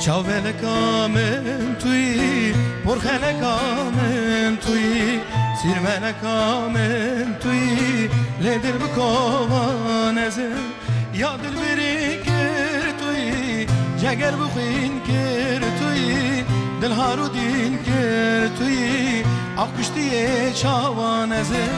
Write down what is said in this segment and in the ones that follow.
Çavvelekamen tuyi, porxelekamen tuyi, sirmelekamen tuyi, ledir bu kovanezem, ya dilberi kir tuyi, ceger bu xin kir tuyi, dilharu din kir tuyi, akıştiye çavanezem,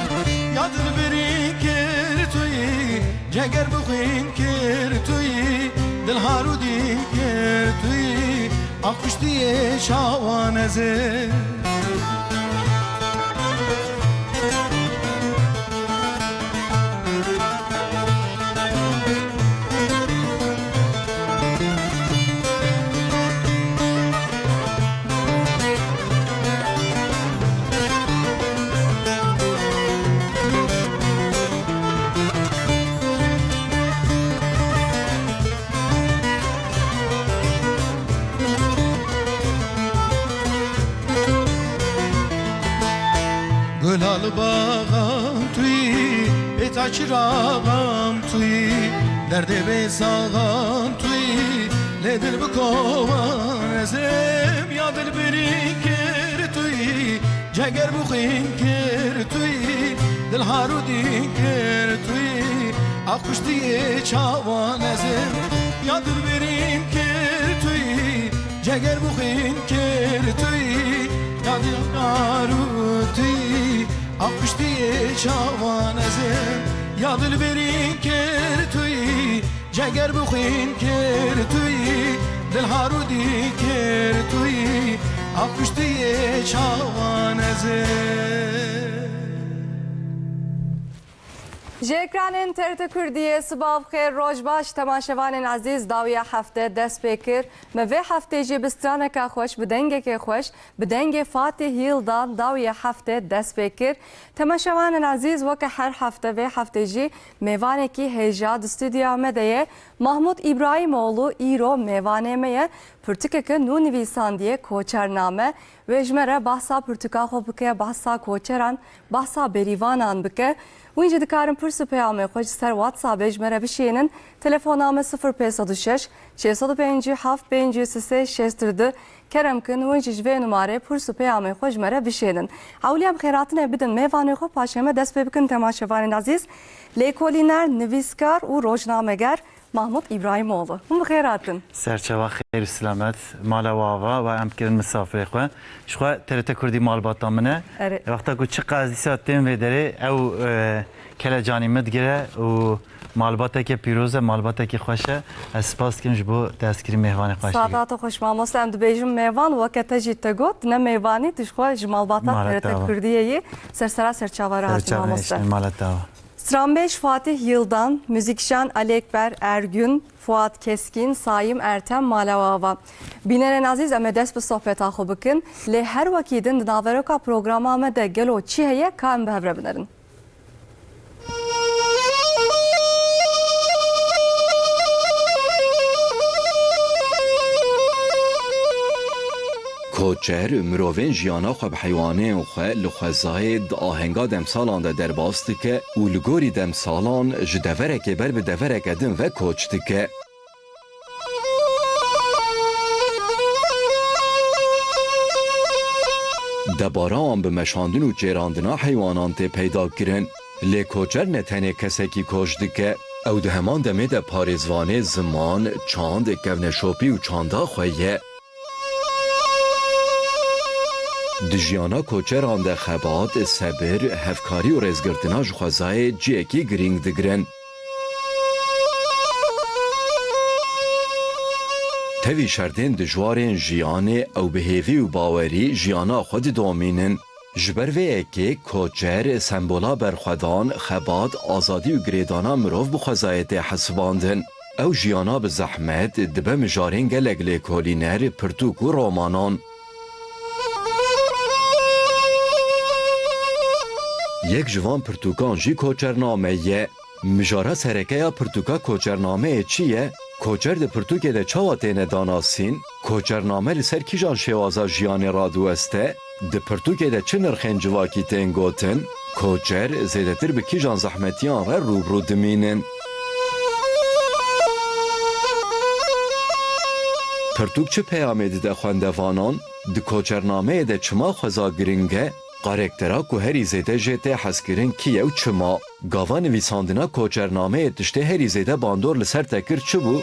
ya dilberi kir tuyi, ceger bu xin kir tuyi, dilharu din kir tuyi, akıştiye çavanezem. Gülal bağam tuyi, beta çırağam tuyi, derde besağam tuyi, nedir bu kovan ezem, ya dilberi kir tuyi, ceger bu xin kir tuyi, dilharu din kir tuyi, akkuş diye çavan ezem, ya dilberi kir tuyi, ceger bu xin kir tuyi, ya dilharu tuyi, akkuş diye çavan ezem, ya dilberi kir tuyi, ceger bu xin kir tuyi, dilharu din kir tuyi, akkuş diye çavan ezem. جکرانین ترت کردیه سباب خیر روز باش تماشاوان عزیز داویه هفته دست بکر موی هفته جی بسترانه که خوش بدنگه که خوش بدنگه فاتح هیلدان داویه هفته دست بکر تماشاوان عزیز وکه هر هفته و هفته جی میوانه کی هجا استودیو آمده محمود ابراهیموğlu ایرو میوانه میه پرتکه که نو نویسان دیه کوچرنامه و جمره بحثا پرتکا خو بکه بحثا کوچران بحثا بریوانان بکه وینجا دکارم پرسو پیامه خوش سر واتساپ اجمره بشینن تلفننامه 0506 605 7533 62 کرم کن وینجا جوه نماره پرسو پیامه خوش مره بشینن اولیم خیراتنه بدن میوانه خو پاشمه دست بکن تماشاوان عزیز لیکولینر نویسکار و روزنامه‌گر محمود ابراهیموğlu. هم خیراتن. سرچوا خیر سلامت مال واوا و ام کردن مسافر خو. شخوا ترت کردی مال باتامنه. وقتا کو چه قضیه ساتیم و داره او کلا جانی مدگره و مالباته که پیروزه مالباته که خوشه اسپاس کنج بو دستگیری مهوانی خوشه. ساعات خوش ماموس ام دبیجم مهوان وقت جیت گوت نه مهوانی تشخوا جمالباته ترت کردیه سرسرا سرچاوار هات ماموس. مالتا. Stranbeş Fatih Yıldan, müzikşen Ali Ekber Ergün, Fuat Keskin, Saim Ertem Malavava. Bineren aziz emedes bu sohbet ahı bıkın. Le her vakidin dinaveroka programı amede gelo çiheye kan behevre binerin. کوچر مروین جیانا خو به حیوانه خو لخوازای آهنگا دم سالان ده در باست که اولگوری دم سالان جدوره که بر به دوره کدن و کوچت که دباران به مشاندن و جیراندنا حیوانان ته پیدا کرن لی کوچر نتنه کسی که کشت که او ده همان دمه ده پارزوانه زمان چاند گونشوپی و چاندا خویه دجیانا کوچران ده خبات، صبر، هفکاری و رزگرتنا جخوازای جیکی گرینگ دگرن. توی شردین دجوارین جیانه او بهیوی و باوری جیانا خود دومینن. جبر و اکی کوچر سمبولا برخودان خبات آزادی و گریدانا مروف بخوازای ده حسباندن. او جیانا به زحمت دبه مجارین گلگ لیکولینر پرتوک و رومانان. یک جوان پرتوکان جی کوچرنامه یه مجاره سرکه یا پرتوکا کوچرنامه چیه؟ کوچر ده پرتوکه ده چاواتین داناسین کوچرنامه لسر کی جان شوازا جیان رادو استه ده پرتوکه ده چه نرخین جواکی تنگوتن کوچر زیده تر به کی جان زحمتیان را روبرو دمینن Pirtûk çi peyamê dide xwendevanan, di koçernameyê de çima xweza giring e, karektera ku herî zêde jê tê hezkirin kî ye û çima. Gava nivîsandina koçernameyê tiştê herî zêde bandor li ser te kir çi bû?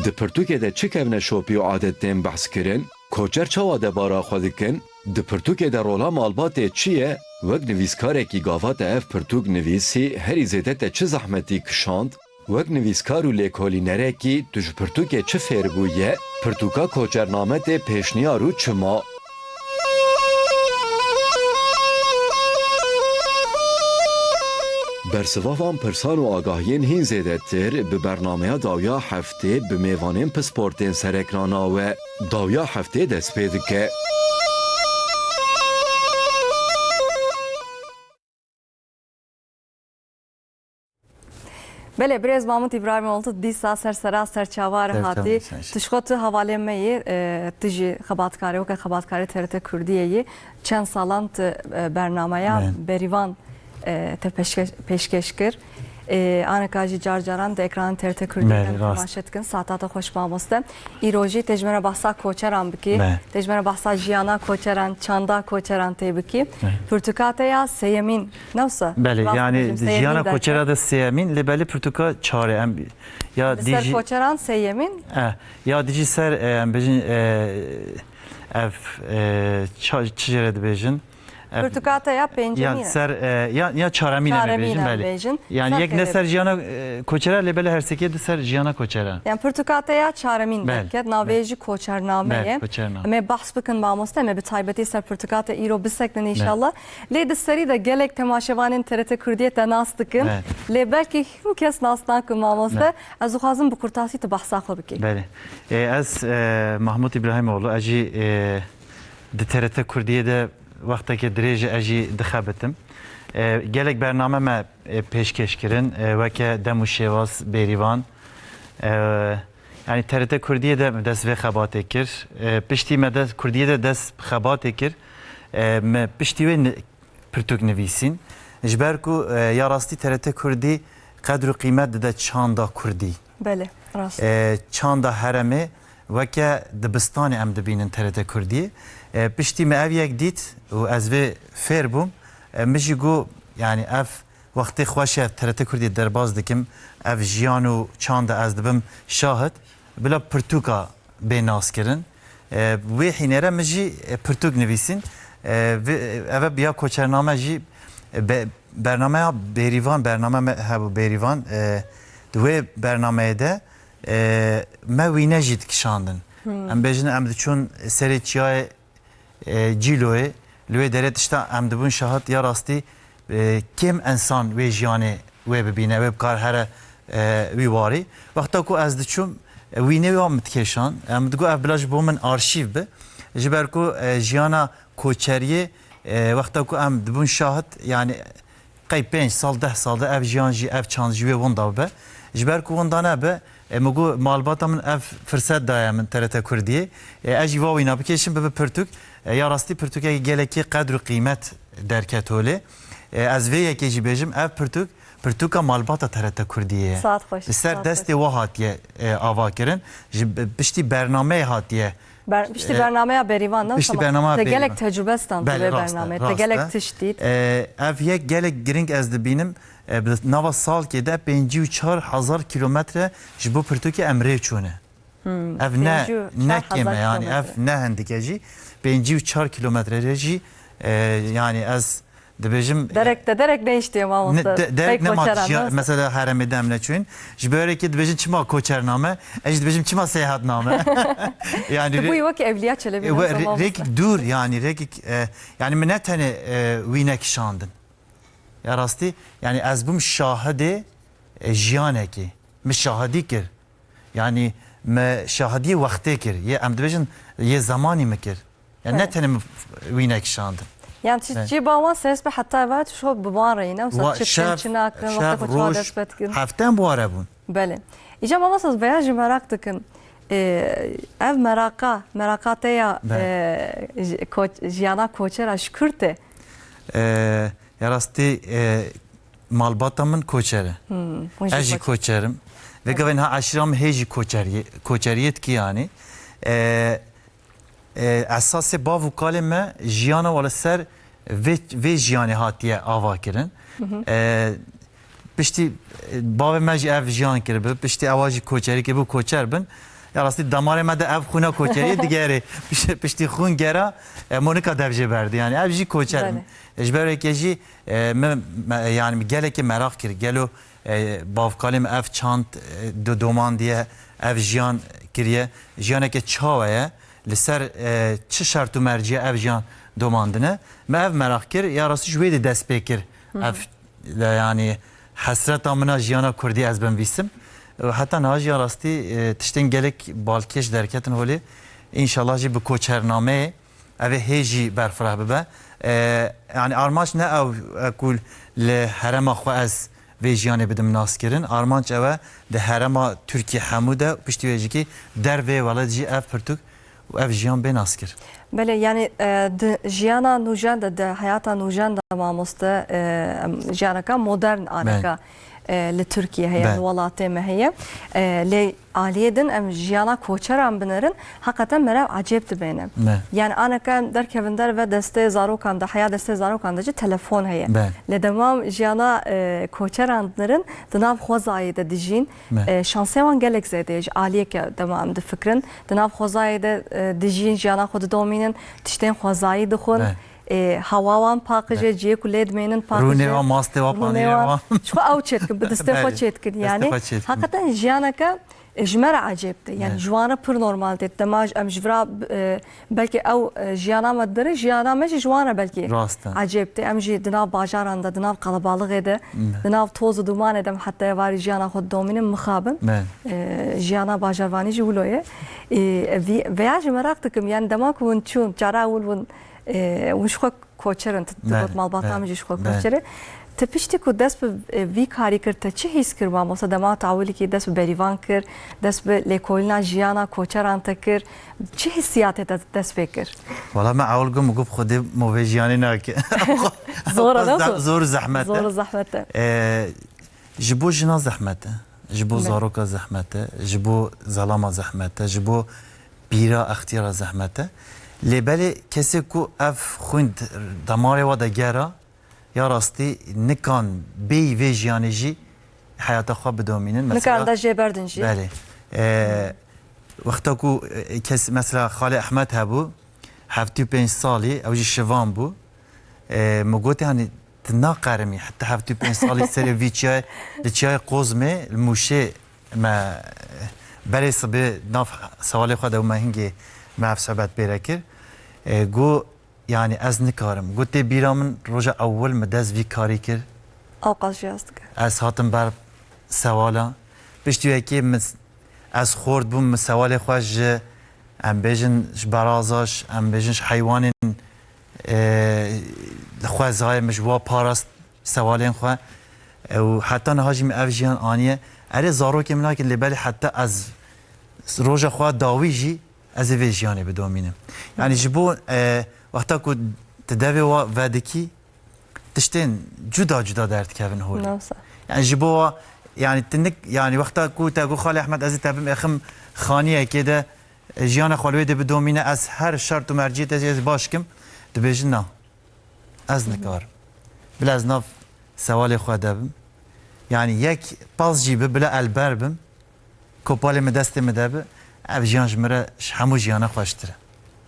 Di pirtûkê de çi kevne şopî û adet tên behs kirin? Koçer çawa debara xwe dikin? Di pirtûkê de rola malbatê çi ye? Wek nivîskarekî gava te ev pirtûk nivîsî herî zêde te çi zehmetî kişand? Wek nivîskar û lêkolînerekî tu ji pirtûkê çi fêr bûye? Pirtûka koçername tê pêşniyar û çima? Bersivavan pirsan û agahiyên hîn zêdetir bi bernameya dawiya heftê bi mêvanên pisportên serekrana we dawiya heftê dest pê dike. بله برز محمود ابراهیم oldu دیسا سرسرا سرچاوار هاتی تشخوت حواله می تجی خباتکاری و که خباتکاری ترت کردیه چند سالان برنامه بریوان te peşkeş kir. Anakajı carcaran da ekran TRT Kürdi'den temaşetkin saatata hoş mamoste. İroji tecmene bahsa koçeran biki. Tecmene bahsa jiyana koçeran, çanda koçeran tebiki. Pürtükate ya seyemin. Nasıl? Beli yani jiyana koçera da seyemin. Lebeli pürtüka çare. Ya ser koçeran seyemin. Ya dici ser bejin ev çicere de bejin. Pürtükate ya pencemine. Ya ser ya çaramine bejin. Yani yek ne ser jiyana koçera lebeli her seke de ser jiyana koçera. Yani pürtükate ya çaramin derket naveji koçernameye. Me bahs bıkın mamoste me bir taybeti ser pürtükate iro biseklen inşallah. Le de seri de gelek temaşevanın TRT Kürdiye nastıkın. Le belki kim kes nastan mamoste. Az uxazım bu kurtasi te bahsa xwe biki. Beli. Az Mahmud İbrahimoğlu aji de TRT Kürdiye de وقتی درێژە ئەژی دخەبتم gelek bername me pêşkeş kirin weke dem û şêwaz bêrîvan yani TRT Kurdiyê de dest vê xebatê kir piştî me dest Kurdiyê de dest xebatê kir me piştî wê pirtûk nivîsîn ji ber ku ya rastî TRT Kurdî qedr û qîmet dide çanda Kurdî Bele rast çanda heremê weke dibistanê em dibînin TRT Kurdiyê piştî me ev yek dît û ez vê fêr bûm min jî got yani ev wextê xweş ev TRT Kurdî derbas dikim ev jiyan û çanda ez dibim şahid bila pirtûka bê naskirin wê hînêre min jî pirtûk nivîsîn ev biya koçername jî bernameya bêrîvan bername hebû bêrîvan di wê bernameyê de me wîne jî dikişandin em bêjin em diçûn serê çiyayê ciloye lüye deret işte em dibun şahat ya rastî kim insan wê jiyanê wê bibîne wê bikar here wî warî wexta ku ez diçûm wînê wê min dikêşan em digot ev bila ji bo min arşîv bi ji ber ku jiyana koçeriyê wexta ku em dibun şahat yani qey 5 sal 10 sal de ev jiyan jî ev çand jî wê winda be ji ber ku winda nebe مگو مالباتا من اف فرصت دایم من TRT Kurdiyê اجی واوینا بکشیم به پرتوک یا راستی پرتوک گلکی قدر و قیمت درکتوله از وی یکی بیجم اف پرتوکا مالباتا TRT Kurdiyê saat hoş سر دست و هاتیه آوا کردن پشتی برنامه هاتیه piştî bernameye berivan nasıl ama te gelek tecrübe stand ve bername te gelek tiştit ev yek gelek giring ez dibînim nava salkê de 54,000 kilometre ji bo pirtûkê em rêv çûne ev ne keme yani ev ne hendike jî 54 kilometre jî yani ez dibêjim derek ne iştiye mamosta derek ne mat mesela heremê de em neçûn ji berekî dibêjin çima koçername ez dibêjim çima seyahatname yani bu yuvak evliya çelebi rekik dur yani rekik yani min ne tane wî nekişandin ya rastî yani ez bûm şahidê jiyanekê min şahidî kir yani me şahidiyê wextê kir yê em dibêjin yê zamanî me kir yani ne tane wî nekişandin yani çiçeği bavan ses be hatta evet şu baban reyne mesela çiçeğin çınakın vakti koçma despetkin haften bu ara bun bele icam ama siz beyaz merak tıkın ev merakate ya jiyana koçera şükürte ya rastî malbata min koçere ez jî koçerim ve gavin ha aşram heji koçeriyet ki yani esas bav kalime jiyana wala ser ve jiyane hatiye ava kirin pişti bav mej ev jiyan kirbe pişti avaji koçeri ki bu koçer bin ya rastı damarı mede ev xuna koçeri digeri pişti xun gera Monika devce verdi yani ev ji koçer ejber keji yani geleki merak kir gelo bav kalim ev çant doman diye ev jiyan kiriye jiyane ke çavaya لسر چه شرط و مرجع اف جان دوماندنه ما اف merak kir ya rastı jüvedi dest pekir ev yani hasret amına jiyana kurdi ez ben visim hatta naji ya rastı tişten gelek balkeş derketin holi inşallah ji bu koçername ev heji berfrah be yani armanç ne ev kul le herema xo ez ve jiyane bidim naskerin armanç eve de herema Türkiye hamuda pişti ki der ve valaci ev pırtuk و اف جیان بین اسکر بله یعنی جیانا نوجان ده حیاتا نوجان ده ماموسته جیانا کا مدرن آنکا لترکیه هي الولاته ما هي لعاليدن ام جيانا كوچران بنرن حقیقتا مرا عجب تبينم يعني انا كان در كفندر و دسته زارو كان ده حياه دسته زارو كان ده تلفون هي لدمام جيانا كوچران بنرن دناف خوزاي ده دجين شانسيوان گلك زيدج عاليه ك دمام ده فكرن دناف خوزاي ده دجين جيانا خود دومينن تشتين خوزاي دخون هواوان پاکجه جی کلید مینن پاکجه رونه و ماسته و پانیره شو او چت کن بدستفا چت کن يعني حقیقتا جیانا که جمر عجیب ده يعني جوانا پر نورمال ده دماج ام جورا بلکه او جیانا مدره جیانا مش جوانا بلکه عجیب ده ام جی دناف باجاران ده دناف قلبالغ ده دناف توز دومان دم حتی واری جیانا خود دومین مخابن جیانا باجاروانی جولویه ویا جمراق تکم يعني دماغ ون چون جارا ون وشخو کوچرن تبot malbatami jishko koçere tepişti ku dest vi kari kir te çi his kir ma mesela dema tavuli ki dest berivan kir dest lekolina jiyana koçeran te kir çi hissiyat et dest bekir valla ma awul gum gub khudi movejiyani nak zor da zor zahmet zor zahmet jibo jina zahmet jibo zaroka zahmet jibo zalama zahmet jibo bira ikhtiyara zahmet لبلی کسی کو اف خوند دماره و دگره یا راستی نکان بی و جیانجی حیات خواب بدامینن نکان دا جبردنجی بله وقتا کو کس مثلا خاله احمد هبو 75 سالی او جی شوان بو مگوتی هنی تنا قرمی حتی 75 سالی سر ویچای لچای قوزمه الموشه ما بله صبح ناف سوال خود و مهنگی معف صحبت بیرکر گو یعنی از نکارم گو تی بیرامن روز اول مدز وی کاری کر آقا جاست از هاتم بر سوالا پشتوی که از خورد بوم سوال خوش ام بیجن برازاش ام بیجن حیوان خوازهای مجوا پاراست سوالین خو و حتی نهاجم افجیان آنیه اره زارو که مناک لبلی حتی از روز خو داویجی از ویژیانی بدومینم یعنی جبو وقتا کو تداوی و ودکی تشتین جدا جدا درد کردن هول یعنی جبو یعنی تنک یعنی وقتا کو تاگو خاله احمد از تبم اخم خانیه کده جیان خالوی ده بدومینه از هر شرط و مرجیت از باشکم دبیجن نه از نکار بلا از ناف سوال خود دبم یعنی یک پاس جیبه بلا البربم کوپال مدست مدبه اف جیان جمره همو جیانه خوشتره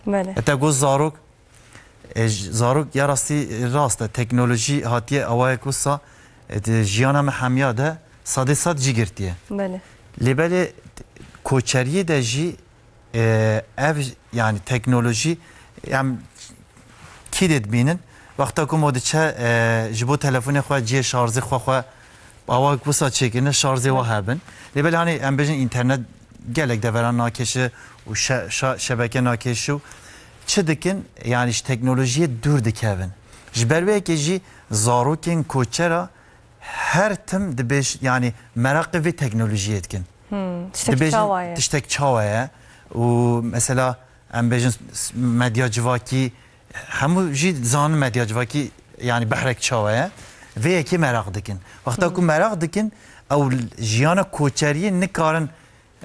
بله تا گو زاروک یا راستی راسته تکنولوژی هاتیه اوای کوسا جیانه همیاده ساده ساد جی گرتیه بله لیبله کوچریه ده جی اف yani teknoloji yani kidet binin وقتا کو مود چه جبو تلفن خو جی شارژ خو اوا کوسا چکینه شارژ و هبن لیبل hani ام بجن اینترنت gelek deveran nakeşi و şebeke nakeşi çi dikin yani teknolojiye dur dikevin jberve ki ji zarokin koçera her tim dibeş yani merakı ve teknoloji etkin tiştek çavaya و mesela ام بجن medya civaki hemu ji zan medya civaki yani behrek çavaya ve yekî merak dikin. Wexta ku merak dikin ew jiyana koçeriyê nikarin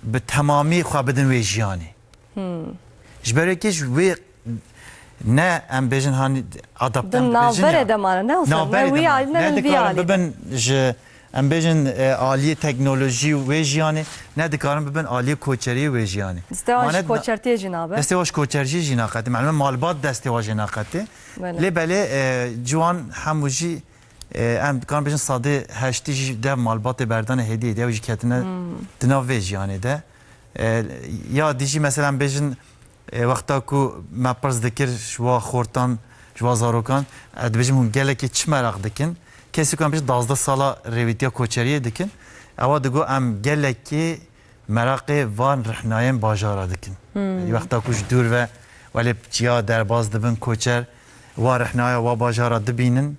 bi temamî xwe bidin wê jiyanê. Ji ber wekî ji wê ne em bêjin hani adapte Din navberê de mane ne olsa ne wî alî ne vî dikarin alî. bibin ji em bêjin aliyê teknolojî wê jiyanê ne dikarin bibin aliyê koçeriyê wê jiyanê. Destevaj koçertiye jinabe. Destevaj koçerjî jî naqetê melime malbat destêvajê naqetê. Lê belê ciwan hemû jî em dikarin bêjin sadê heştî jî dev malbatê berdanê hêdiyê de ew jî ketine di nav vê jiyanê de. Ya dijî mesela em bêjin wexta ku me pirs dikir ji wa xortan ji wa zarokan dibêjim hûn gelekî çi merak dikin. Kesî ku em bêjin 12 sala rêvîtiya koçeriyê dikin. Ewa digo em gelekî merakê van rihnayen bajara dikin. Wexta ku ji dûr ve welê çiya derbas dibin koçer wa rihnaya wa bajara dibînin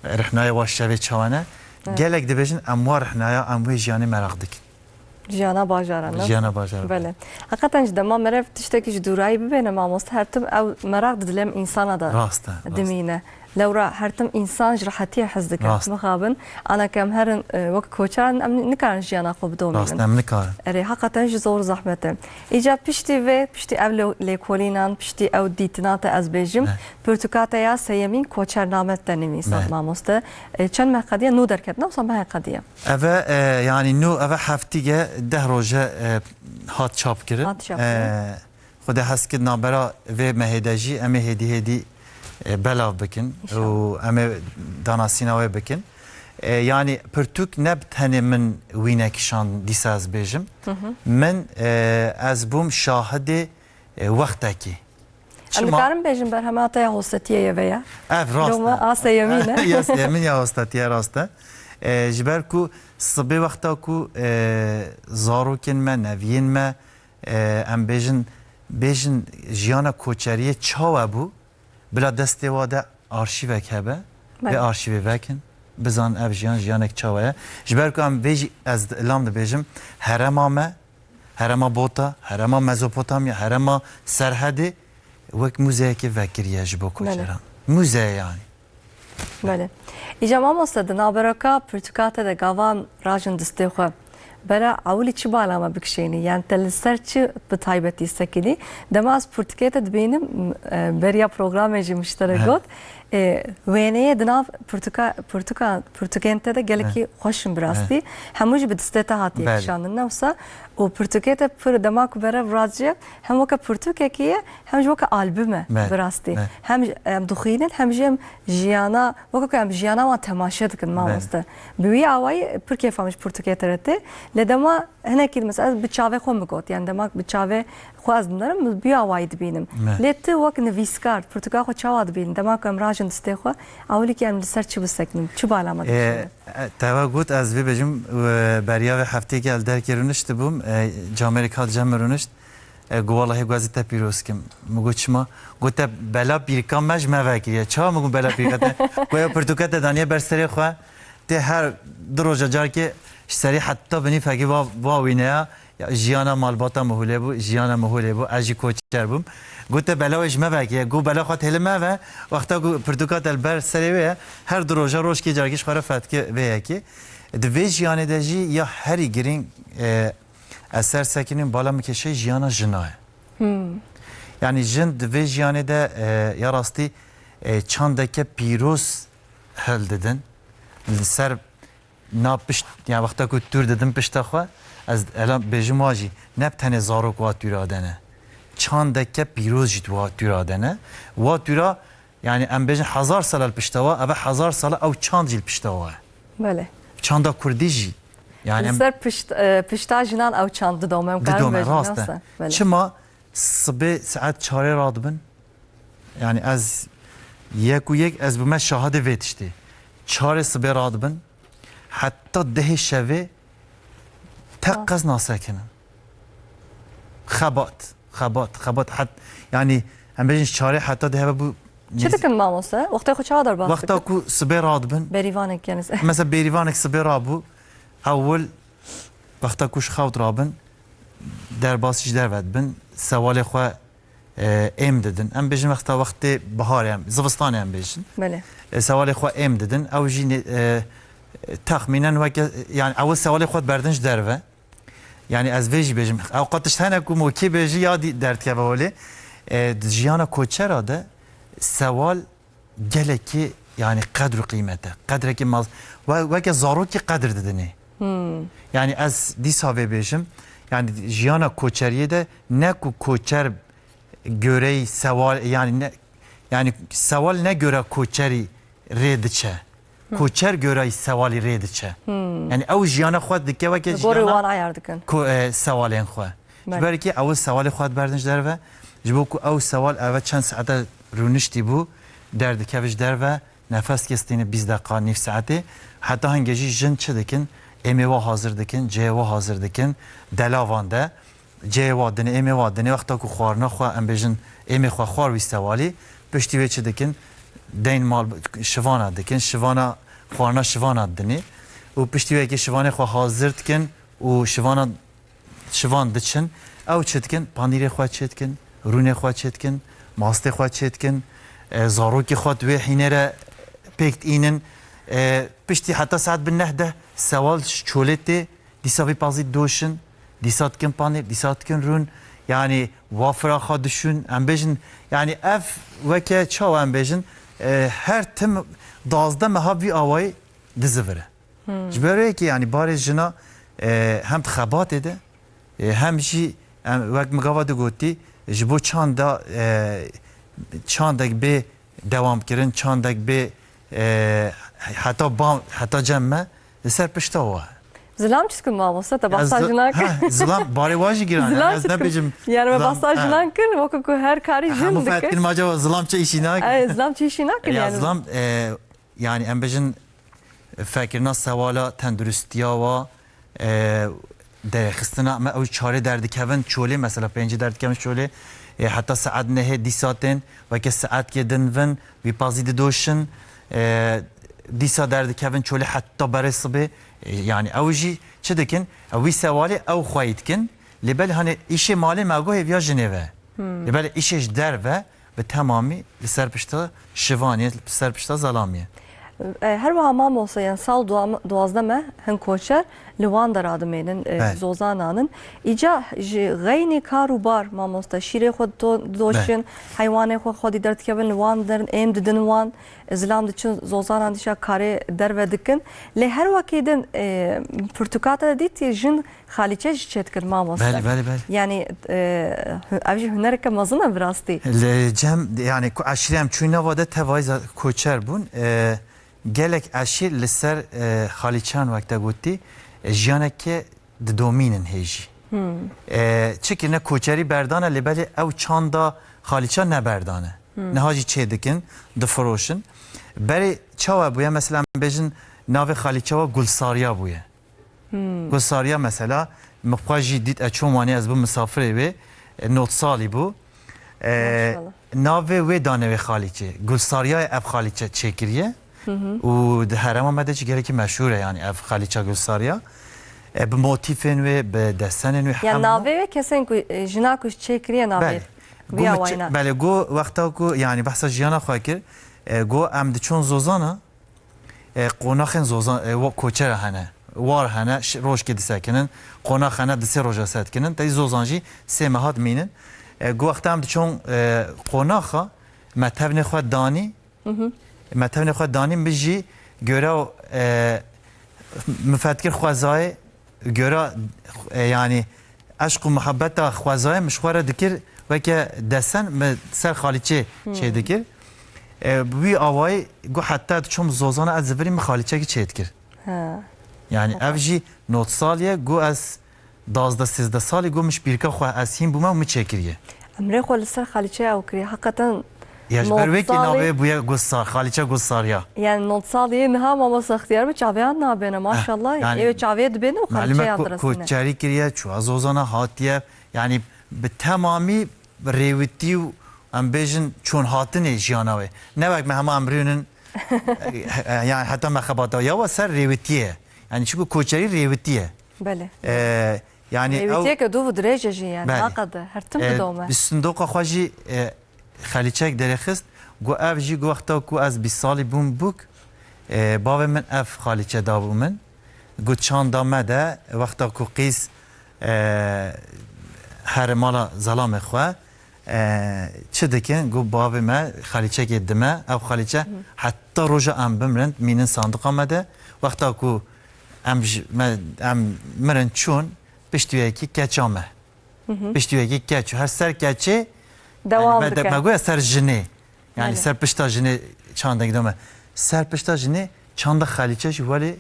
rihnaya wa şevê çawane gelek dibêjin em wa rihnaya em wê jiyanê merak dikin. Jiyana bajaran. Jiyana bajara. Bele. Hakikaten ji dema merev tiştekî ji dûrayî bibêne mamoste her tim ew merak didilem insana da Rast e. dimîne. Lewra her tim insan ji rahetiye hez dikin. Mixabin ana kem herin wek koçeran em nikarin jiyana xwe bidomînin. Rast em nikarin. Erê hakikaten ji zor zahmet e. Îca piştî vê piştî ev lêkolînan piştî ew dîtina te ez bêjim pirtûka ya seyemîn koçername te nivîsan mamoste. Çend meqediye nû derketine wisa meqediye. Eve yani nû eve heftige 10 roje hat çap kirin. Hat çap kirin. Xwedê hez kir nabera vê mehêde jî em ê hêdî belav bikin û em ê danasîna wê bikin. Yani pirtûk ne bi tenê min wînekîşan dîsa ez bêjim. Min ez bûm şahidê wextekî. Em dikarin bêjin berhemataya hostetiyê ve ya. Ev rast. Roma a seyemîn e. Ya seyemîn ya hostetiye rast e. Ji ber ku sibê wexta ku zarokên me neviyên me em bêjin jiyana koçeriyê çawa bû bila destê wa de arşîvek hebe vê arşîvê vekin bizan ev jiyan jiyanek çawa ye ji ber ku em vê jî ez lam dibêjim herema me herema bota herema Mezopotamya herema Serhedê wek muzeyekê vekiriye ji bo koçeran muze yani. Bele. İca mamoste di naberaka pirtûkate de gavan rajin distê xwe bera awilî çi balama bikişênî yani te li ser çi bi taybetî sekînî dema ez pirtûkê te dibînim beriya programê jî müşterek got wêneyê di nav pirtûkên te de gelekî xweşin bi rastî hemû jî bi distê te hatiye kişandin newsa û pirtûkê te pir dema ku berev razciye hem weke pirtûkekî ye hem jî weke albüm e bi rastî hem em dixwînin hem jî em jiyana weke em jiyana wan temaşe dikin mamoste bi wî awayî pir kêfa min ji pirtûkê te re tê lê dema hinekî mesela ez bi çavê xwe migot yani dema bi çavê xwe ez dindarim bi awayî dibînim lê tu wek nivîskar pirtûka xwe çawa dibînin dema ku em rajin distê xwe awilî em li ser çi bisekinin çi balama dikişînin Teva got ez vê bêjim beriya ve hefteyekî el derkê rûnişt bûm camerîk hat cem rûnişt Guvalahê gwazî te pîroz kim min got çima got te bela pîrika me ji me vekiriye çawa min got bela pîrika te goya pirtûka te daniye ber serê xwe tê her di roja carkê ji serî heta binîfekî va wîneya jiyana malbata mihûlê bû jiyana mihûlê bû ez jî koçer bûm got te bela wê ji me vekiriye got bela xwe têli me ve wexta ku pirtûka te li ber serê wê ye her di roja rojkê carkî ji xwe re fetkî vê yekê di vê jiyanê de jî ya herî girîng eser sekinin bala mikeşe jiyana jina ye. Yani jin di vê jiyanê de ya rastî çandeke pîroz hel didin li ser na pişt yani wexta ku tûr didin pişta xwe ez elam bêjim wa jî ne bi tenê zarok wa tûra dene çandeke pîroz jî wa tûra dene wa tûra yani em bêjin 1000 sal pişta wa ev 1000 sal ew çand jî pişta wa Bele. Çanda Kurdî jî yani ser pişta jinan ew çand didome em karin bêjim çima sibê saet 4 radibin yani ez yek û yek ez bime şahidê vê tiştê 4 sibê radibin heta 10 şevê tek qez nasekinin xebat yani em bêjin 4 heta de heve bû çi dikin mamoste wextê xwe çawa derbas wexta ku sibê radibin bêrîvanek yani mesela bêrîvanek sibê rabû ewil wexta ku ji xewt rabin derbasî ji derve dibin sewalê xwe ام ددن ام بيجن وقت بهار ام زوستان ام بيجن بله سوال خو ام ددن او جين تخمينا وك يعني اول سوال خود بردنش دروه يعني از ویج بيجم اوقاتش هنه کو موکی بيجي يادي درد که بوله جيانا کوچرا ده سوال گلکی yani قدر و قیمته قدر کی ماز و که زارو کی قدر ددنه yani az disave bejim yani jiyana koçeriye de ne ku koçer göre seval yani ne yani seval ne göre koçeri rediçe koçer göre sevali rediçe yani ev jiyana xwed dike ve ki گوری وان عیاردکن کو سوالین خو belki ev سوال xwed berdinjler ve jibo ku ev سوال ev çend saate rûniştî bû derdikevij derve nefes kestiğini 20 dakika nif saati hatta hangeci jin çi dikin emeva hazır dikin ceva hazır dikin delavanda ceva dini emeva dini vaqta ku xwarna xwa em bejin eme xwa xwar wî sewalî piştî wê çi dikin deyn mal şivana dikin şivana xwarna şivana dini û piştî wê ki şivanê xwe hazır dikin û şivana şivan diçin ew çi dikin panîrê xwe çi dikin rûnê xwe çi dikin mastê xwe çi dikin zarokê xwe wê hînere pêk dînin piştî heta saet bin neh de sewal çolêtê dîsa vê pazî doşin dîsa dikin panîr dîsa dikin rûn yani wafira xwe dişûn em bêjin yani ev weke çawa em bêjin her tim dazde meha vî awayî dizivire ji ber wê yekê yani barê jina hem xebatê de hem jî wek migava digotî ji bo çanda çandek bê dewamkirin çandek bê heta bam heta cemme li ser pişta wa زلام چیکن مامۆستا te basajina kir zilam barê wa jî giran Zilam ez çikim. nebêjim yani me basajina kir wekû ku her karî jin hemû dike fetkin macava zilam çi îşî nak zilam çîşî nakin ya yani zilam yani em bêjin fekirina sewala tenduristiya wa derxistina me ew çarê derdikevin çolê mesela pêncî derdikevin çolê heta saet nehê dîsatên weke saetkê dinvin wî pazî didoşin dîsa derdikevin çolê heta berê sibê yani ew jî çi dikin ew wî sewalê ew xwayî dikin lê belê hani îşê malê me goh hêviya jinê ve lê belê îşê ji derve bi temamî li ser pişta şivaniyê li ser pişta zelamiyê her wiha mamosta yani sal duazda me hin koçer li wan de radimênin zozanan îca ji xeynê kar û bar mamosta şîrê xwe doşin heywanê xwe xwedî derdikevin li wan derin êm didin wan zilam diçin zozanan dîşa karê derve dikin lê her wekê din pirtûkata de dîtî jin xalîçe jî çêdikir mamosta belê yani ev jî hunereke mezin e bi rastî li cem yani ku eşîrê em çûyîna wa de tevayî koçer bûn gelek eşîr li ser xalîçan wekte gotî jiyaneke didomînin hêjî çikirine koçerî berdane lê belê ew çanda xalîçan neberdane niha jî çê dikin difiroşin berê çawa bûye mesela em bêjin navê xalîça we gulsariya bûye gulsariya mesela mixwa jî dît çûm wanê ez bim misafirê wê not salî bû navê wê dane wê xalîçê gulsariyaya ev xalîçe çêkiriye û di herema me de jî gelekî meşhûr e yani ev xalîça gulsariya bi motifên wê bi destenên wê yani navê ve kesên ku jina ku çêkiriye navê belê got wexta ku yani behsa jiyana xwe kir got em diçûn zozana qonaxên zozan koçer hene war hene rojkê disekinin qonax hene di sê roja sedkinin tey zozan jî sê meha dimînin got wexta em diçûn qonaxa me tevnê xwe danî me tevnê xwe danî bi jî göre mifetkir xwezayê göre yani eşq û muhebbeta xwezayê mişwara dikir weke desen me ser xalîçê çê dikir wî awayî got heta diçûm zozana ez zivirî min xalîçekî çê dikir yani ev jî not saliye got ez 12-13 salî got miş bîrka xwe ez hîn bûme û min çêkiriye emrê xwe li ser xalîçeya ew kiriye heqetan ya ji ber wekî navê bûye gulsar xalîça gulsariya yani not saliyê niha mamosta ixtiyar bi çaviyan nabêne maşallah ew çaviyê dibêne û xalîçeya dirasîne koçerî kiriye çûwa zozana hatiye yani bi temamî rêwîtî û em bêjin çûn hatinê jiyana wê nevek me hema em rûnin yani heta me xebata ya wa ser rêwîtiyê yani çûku koçerî rêwîtî ye belê yani Evitiye ki du درجه جی yani بله. نقده هر تم بدومه صندوق خواجی خلیچک درخست گو اف جی گو وقتا کو از 20 سالی بوم بوک باو من اف خلیچه دابو من گو چاندا مده وقتا کو قیس هر مالا ظلام خواه چه دکن گو باو من خلیچه گدمه او خلیچه حتی روژا ام بمرند مینن صندوق آمده وقتا کو ام مرن چون پشتویه کی کچامه پشتویه کی کچو هر سر کچه devam yani, dike. ben goya ser jine. Yani Öyle. ser pişta jine çanda gidome. Ser pişta jine çanda xaliçe juvali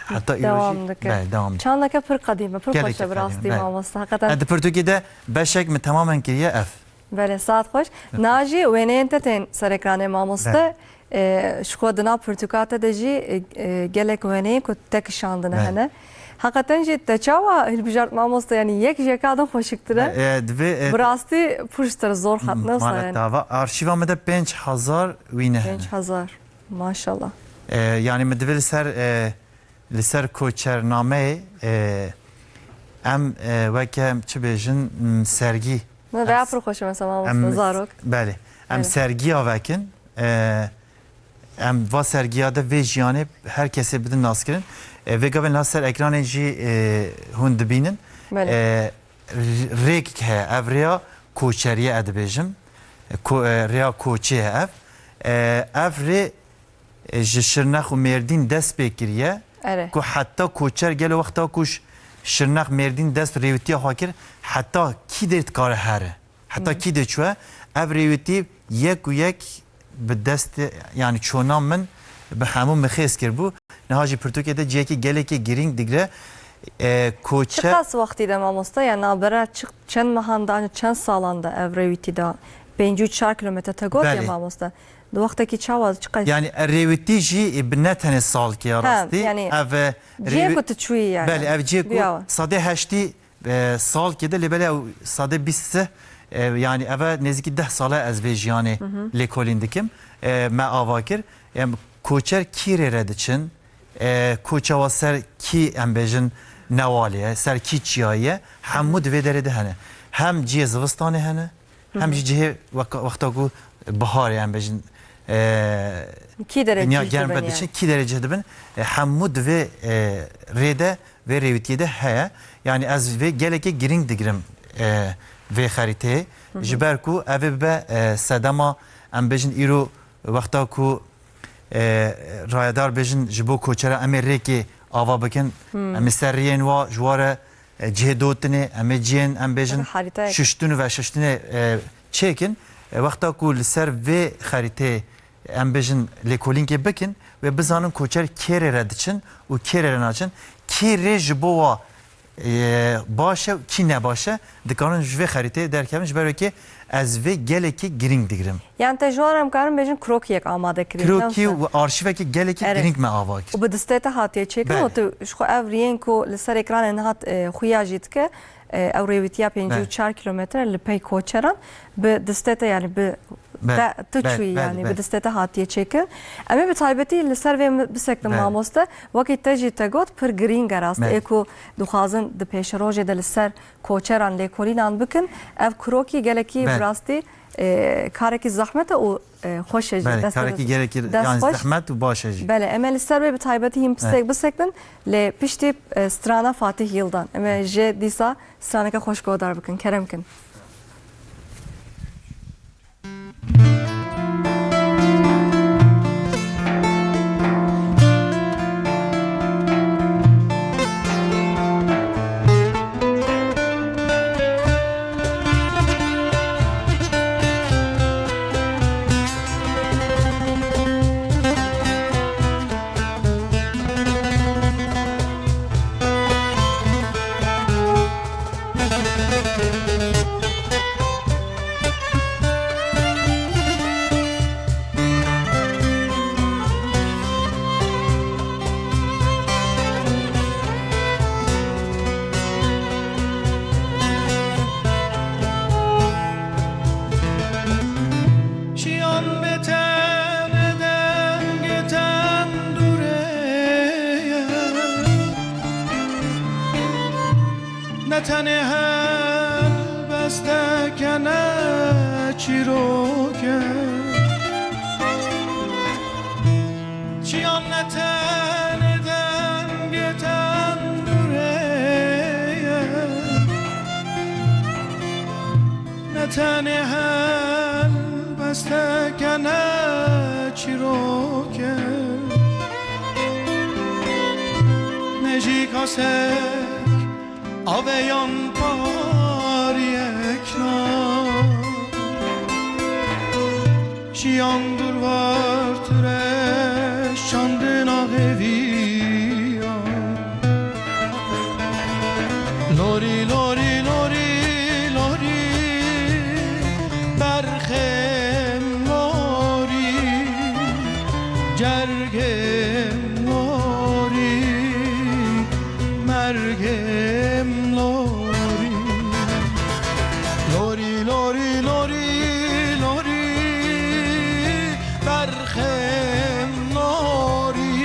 hatta devam dike. devam. Çandaka pır kadime, pır Gelek hoşa bir kadime, rastı bel. maması. Hakikaten Hadi Portekiz'de beşek mi tamamen kiriye F. böyle saat hoş. Naci ve neyente ten sarekrane maması şko dına Portekiz'de de ji gelek ve ney ku tek şandına Bel. hene. Hakikaten ji teçava hilbijart maması yani yek jekadan hoşiktire. Dve Brasti puştur zor hatna malet sayın. dava arşivamda 5000 wine. 5000 maşallah. Yani medve liser koçername em veke çibejin sergi. Ne veya pır hoşa mesela maması zarok. Beli. Em Evet. sergi avekin. Em va sergiyada ve jiyane herkese bidin nas kirin. Ve gavin nasser ekranı jî hûn dibînin. Beli. Rêk he ev rêya koçeriye edibêjim. Rêya koçî he ev. Ev rê ji şirnex û mêrdîn dest pê kiriye. Ere. Ku heta koçer gelo wexta ku şirnex mêrdîn dest rêwîtiya xwe kir heta kî dê dikare here. Heta kî dê çûye ev rêwîtî yek û yek bi dest yani çûna min bi hemû mixêz kirbû. Niha jî Pirtûkiyê ciyekî gelekî girîng digre koçer Çıkas vakti de mamosta yani nabera çık çen mahandan çen salanda evreviti da 54 kilometre tegot ya Beli. mamosta. Do vaktaki çavaz çıkay. yani rêwîtî jî bi ne tenê salkê ya rastî yani ev Ciye kutu çuyi yani. Beli ev ciyek Biyava. sadê heştî salkê de lê bele sadê 20 yani eve nezikî 10 sala ez vê jiyanê lêkolîn dikim me ava kir koçer kîrê re diçin koçawa ser kî em bêjin newaliye ser kî çiyaye hemû divê derê de hene hem ciyê zivistanê hene hem jî cihê wexta ku biharê em bêjin Ki derece dünya işte germ ben diçin kî derece dibin hemû divê rêde ve rêwîtiyê de heye yani ez vê gelekê girîng digirim vê xeriteyê ji ber ku ev ê be sedema em bêjin îro wexta ku rayedar bêjin ji bo koçera em ê rêkê ava bikin em ê ser rêyên wa ji ware cihê dotinê em ê ciyên em bêjin Haritayek. şiştin ve şiştinê çêkin wexta ku li ser vê xeriteyê em bêjin lêkolînkê bikin ve bizanin koçer kêrê re diçin û kêrê re naçin kî rê ji bo wa baş e kî ne baş e dikarin ji vê xeriteyê derkevin ji ber wekê ez vê gelekî girîng digirim. Yani te jwar em karin bejin krokiyek amade kirin. Kirokî û arşivekî gelekî Evet. girîng me ava kir. U bi distete hatiye çekin Beli. o tu şu evriyên ku li ser ekranên hat xuya jî dike ew rêwîtiya 54 kilometre li pey koçeran bi distete yani bi Beli, tu beli, çuyi beli, yani beli. bi distete hatiye çekin. Em ê bi taybetî li ser vê bisektin Beli. mamoste wekî te jî te got pir girîng e rast Beli. ê ku dixwazin di pêşerojê de li ser koçeran lêkolînan bikin ev kirokî gelekî Beli. bi rastî karekî zehmet e û xweş e jî. Belê Dest karekî gerekir dest yani xweş. zehmet û baş e jî. Bele emel ser ve bir taybeti him pistek bisektin le pişti strana Fatih Yıldan. Eme je disa stranaka hoş godar bakın keremkin. نتنه هل بسته کنه چی رو کرد چیان نتنه دنگ تندوره نتنه هل بسته کنه چی رو کرد نجی کاسک آویان پاری اکنان شیان دروار ترش چاندن آغویان لوری لوری لوری لوری برخم لوری جرگم لوری مرگم لوری لوری لوری لوری لوری برخم لوری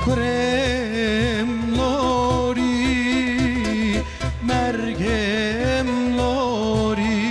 کرم لوری مرگم لوری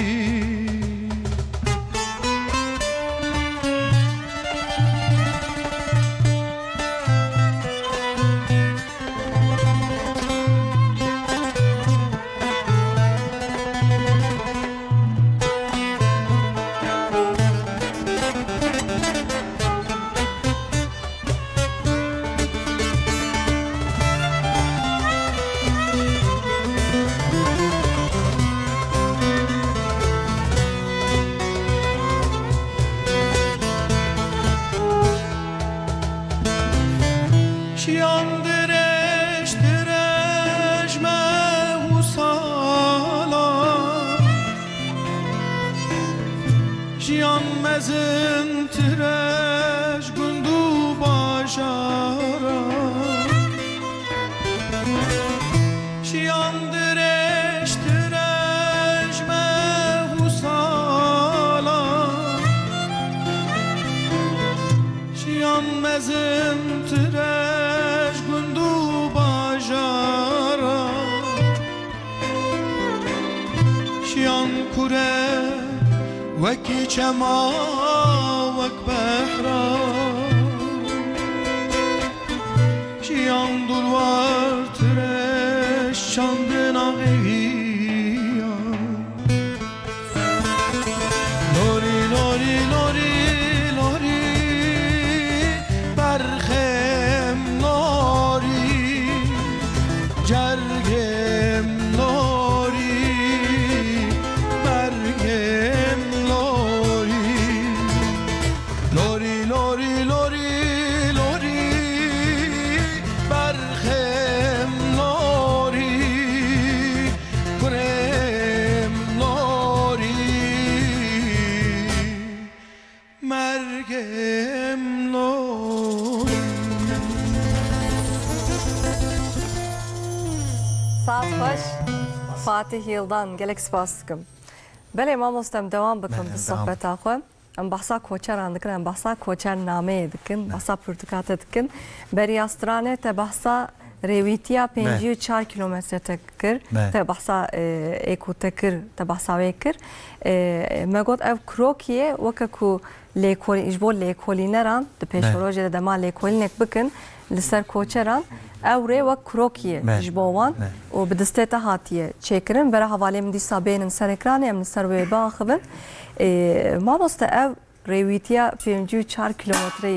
شیان درش درش مهوسالا شیان مزن ترش گندو باشارا شیان درش درش مهوسالا شیان مزن ترش گندو باجارا شیان کوره وکی چما وک بحرا شیان دلوار ترش چاندن آغویان لوری لوری لوری لوری برخم لوری جرگم لوری مرگم لوری لوری لوری لوری لوری برخم لوری کرم لوری مرگم لوری ساعت خوش فاتح یلدان گلک سپاس دکم بله ما مستم دوام بکن بله، بالصحبت آخو ام بحثا کوچر اندکن ام بحثا کوچر نامه دکن بحثا پرتکات دکن بری استرانه تا بحثا رویتیا 54 کیلومتر تکر بله. تا بحثا ایکو تکر تا بحثا ویکر ما گفت او کروکیه وککو لیکولی اجبور لیکولی نران ده پیشوروجه ده ما لیکولینک بکن لسر کوچران او ری وک کروکیه بله. اجبوان بله. و بدسته هاتیه چکرن برای حواله من دیسا بینن سر اکرانی ام سر وی باخبن ما بسته او رویتیا 54 کیلومتری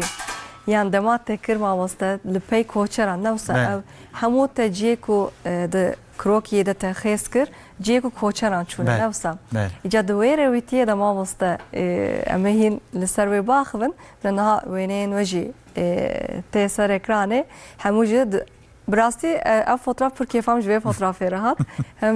یان دما تکر ما بسته لپی کوچران نوسا بله. او همو تا جیکو ده کروکیه ده تخیص کر جیکو کوچران چونه بله. نوسا بله. ایجا دوی رویتیه ده ما بسته امه هین لسر وی باخبن لنها وینین وجی ته سر اکرانه همو جد براستی او fotoğraf پر کیفام جوی fotoğraf rahat hem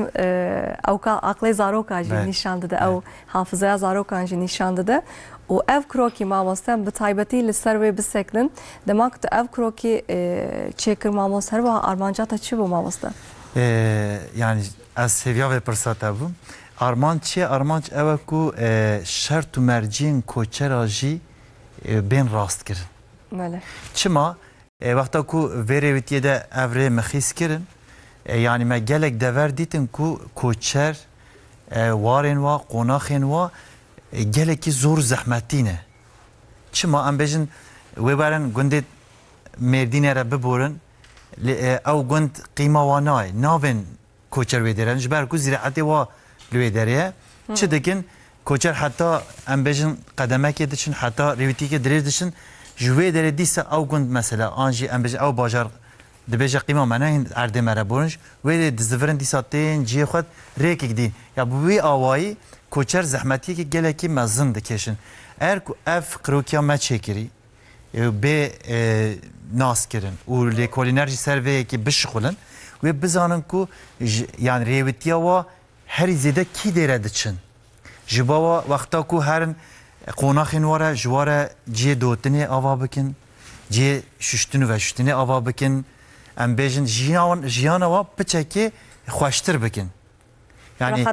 او ka aklı zaroka jî nişan dede او hafızaya zaroka jî nişan dede و ev kroki mamostem bi taybetî li ser wê biseklin demak tu ev kroki çêkir mamos her wiha armancata çi bû mamoste yani ez seviya ve pırsata bûm armanç armanç ev ku şert û merciyên koçera jî bên rast kirin Mele çima وقتا کو وری ویتیه ده اوره مخیس کرن yani me gelek dever ditin ku koçer warên wa qonaxên wa gelekî zor zehmetîne. Çima em bêjin wê berin gundê Mêrdînê re biborin ew gund qîma wa nayê navên koçer wê derin ji ber ku zîraetê wa li wê derê çi dikin koçer heta em bêjin qedemekê diçin heta rêwîtîkê dirêj diçin ji wê derê dîsa ew gund mesela an jî em bêjin ew bajar dibêje qîma me ne erdê me re borin wê dê dizivirin dîsa tên ciyê xwe rêkek dîn ya bi wê awayî koçer zehmetiyekê gelekî mezin dikeşin eğer ku ev qirokiya me çêkirî bê nas kirin û lêkolîner jî ser vê yekê bişixulin wê bizanin ku yani rêwîtiya wa herî zêde kî dêre diçin ji bo wa wexta ku herin qonaxên wa re ji wa re ciyê dotinê ava bikin ciyê şuştinû ve şuştinê ava bikin em bêjin jiyana wa piçekê xweştir bikin yani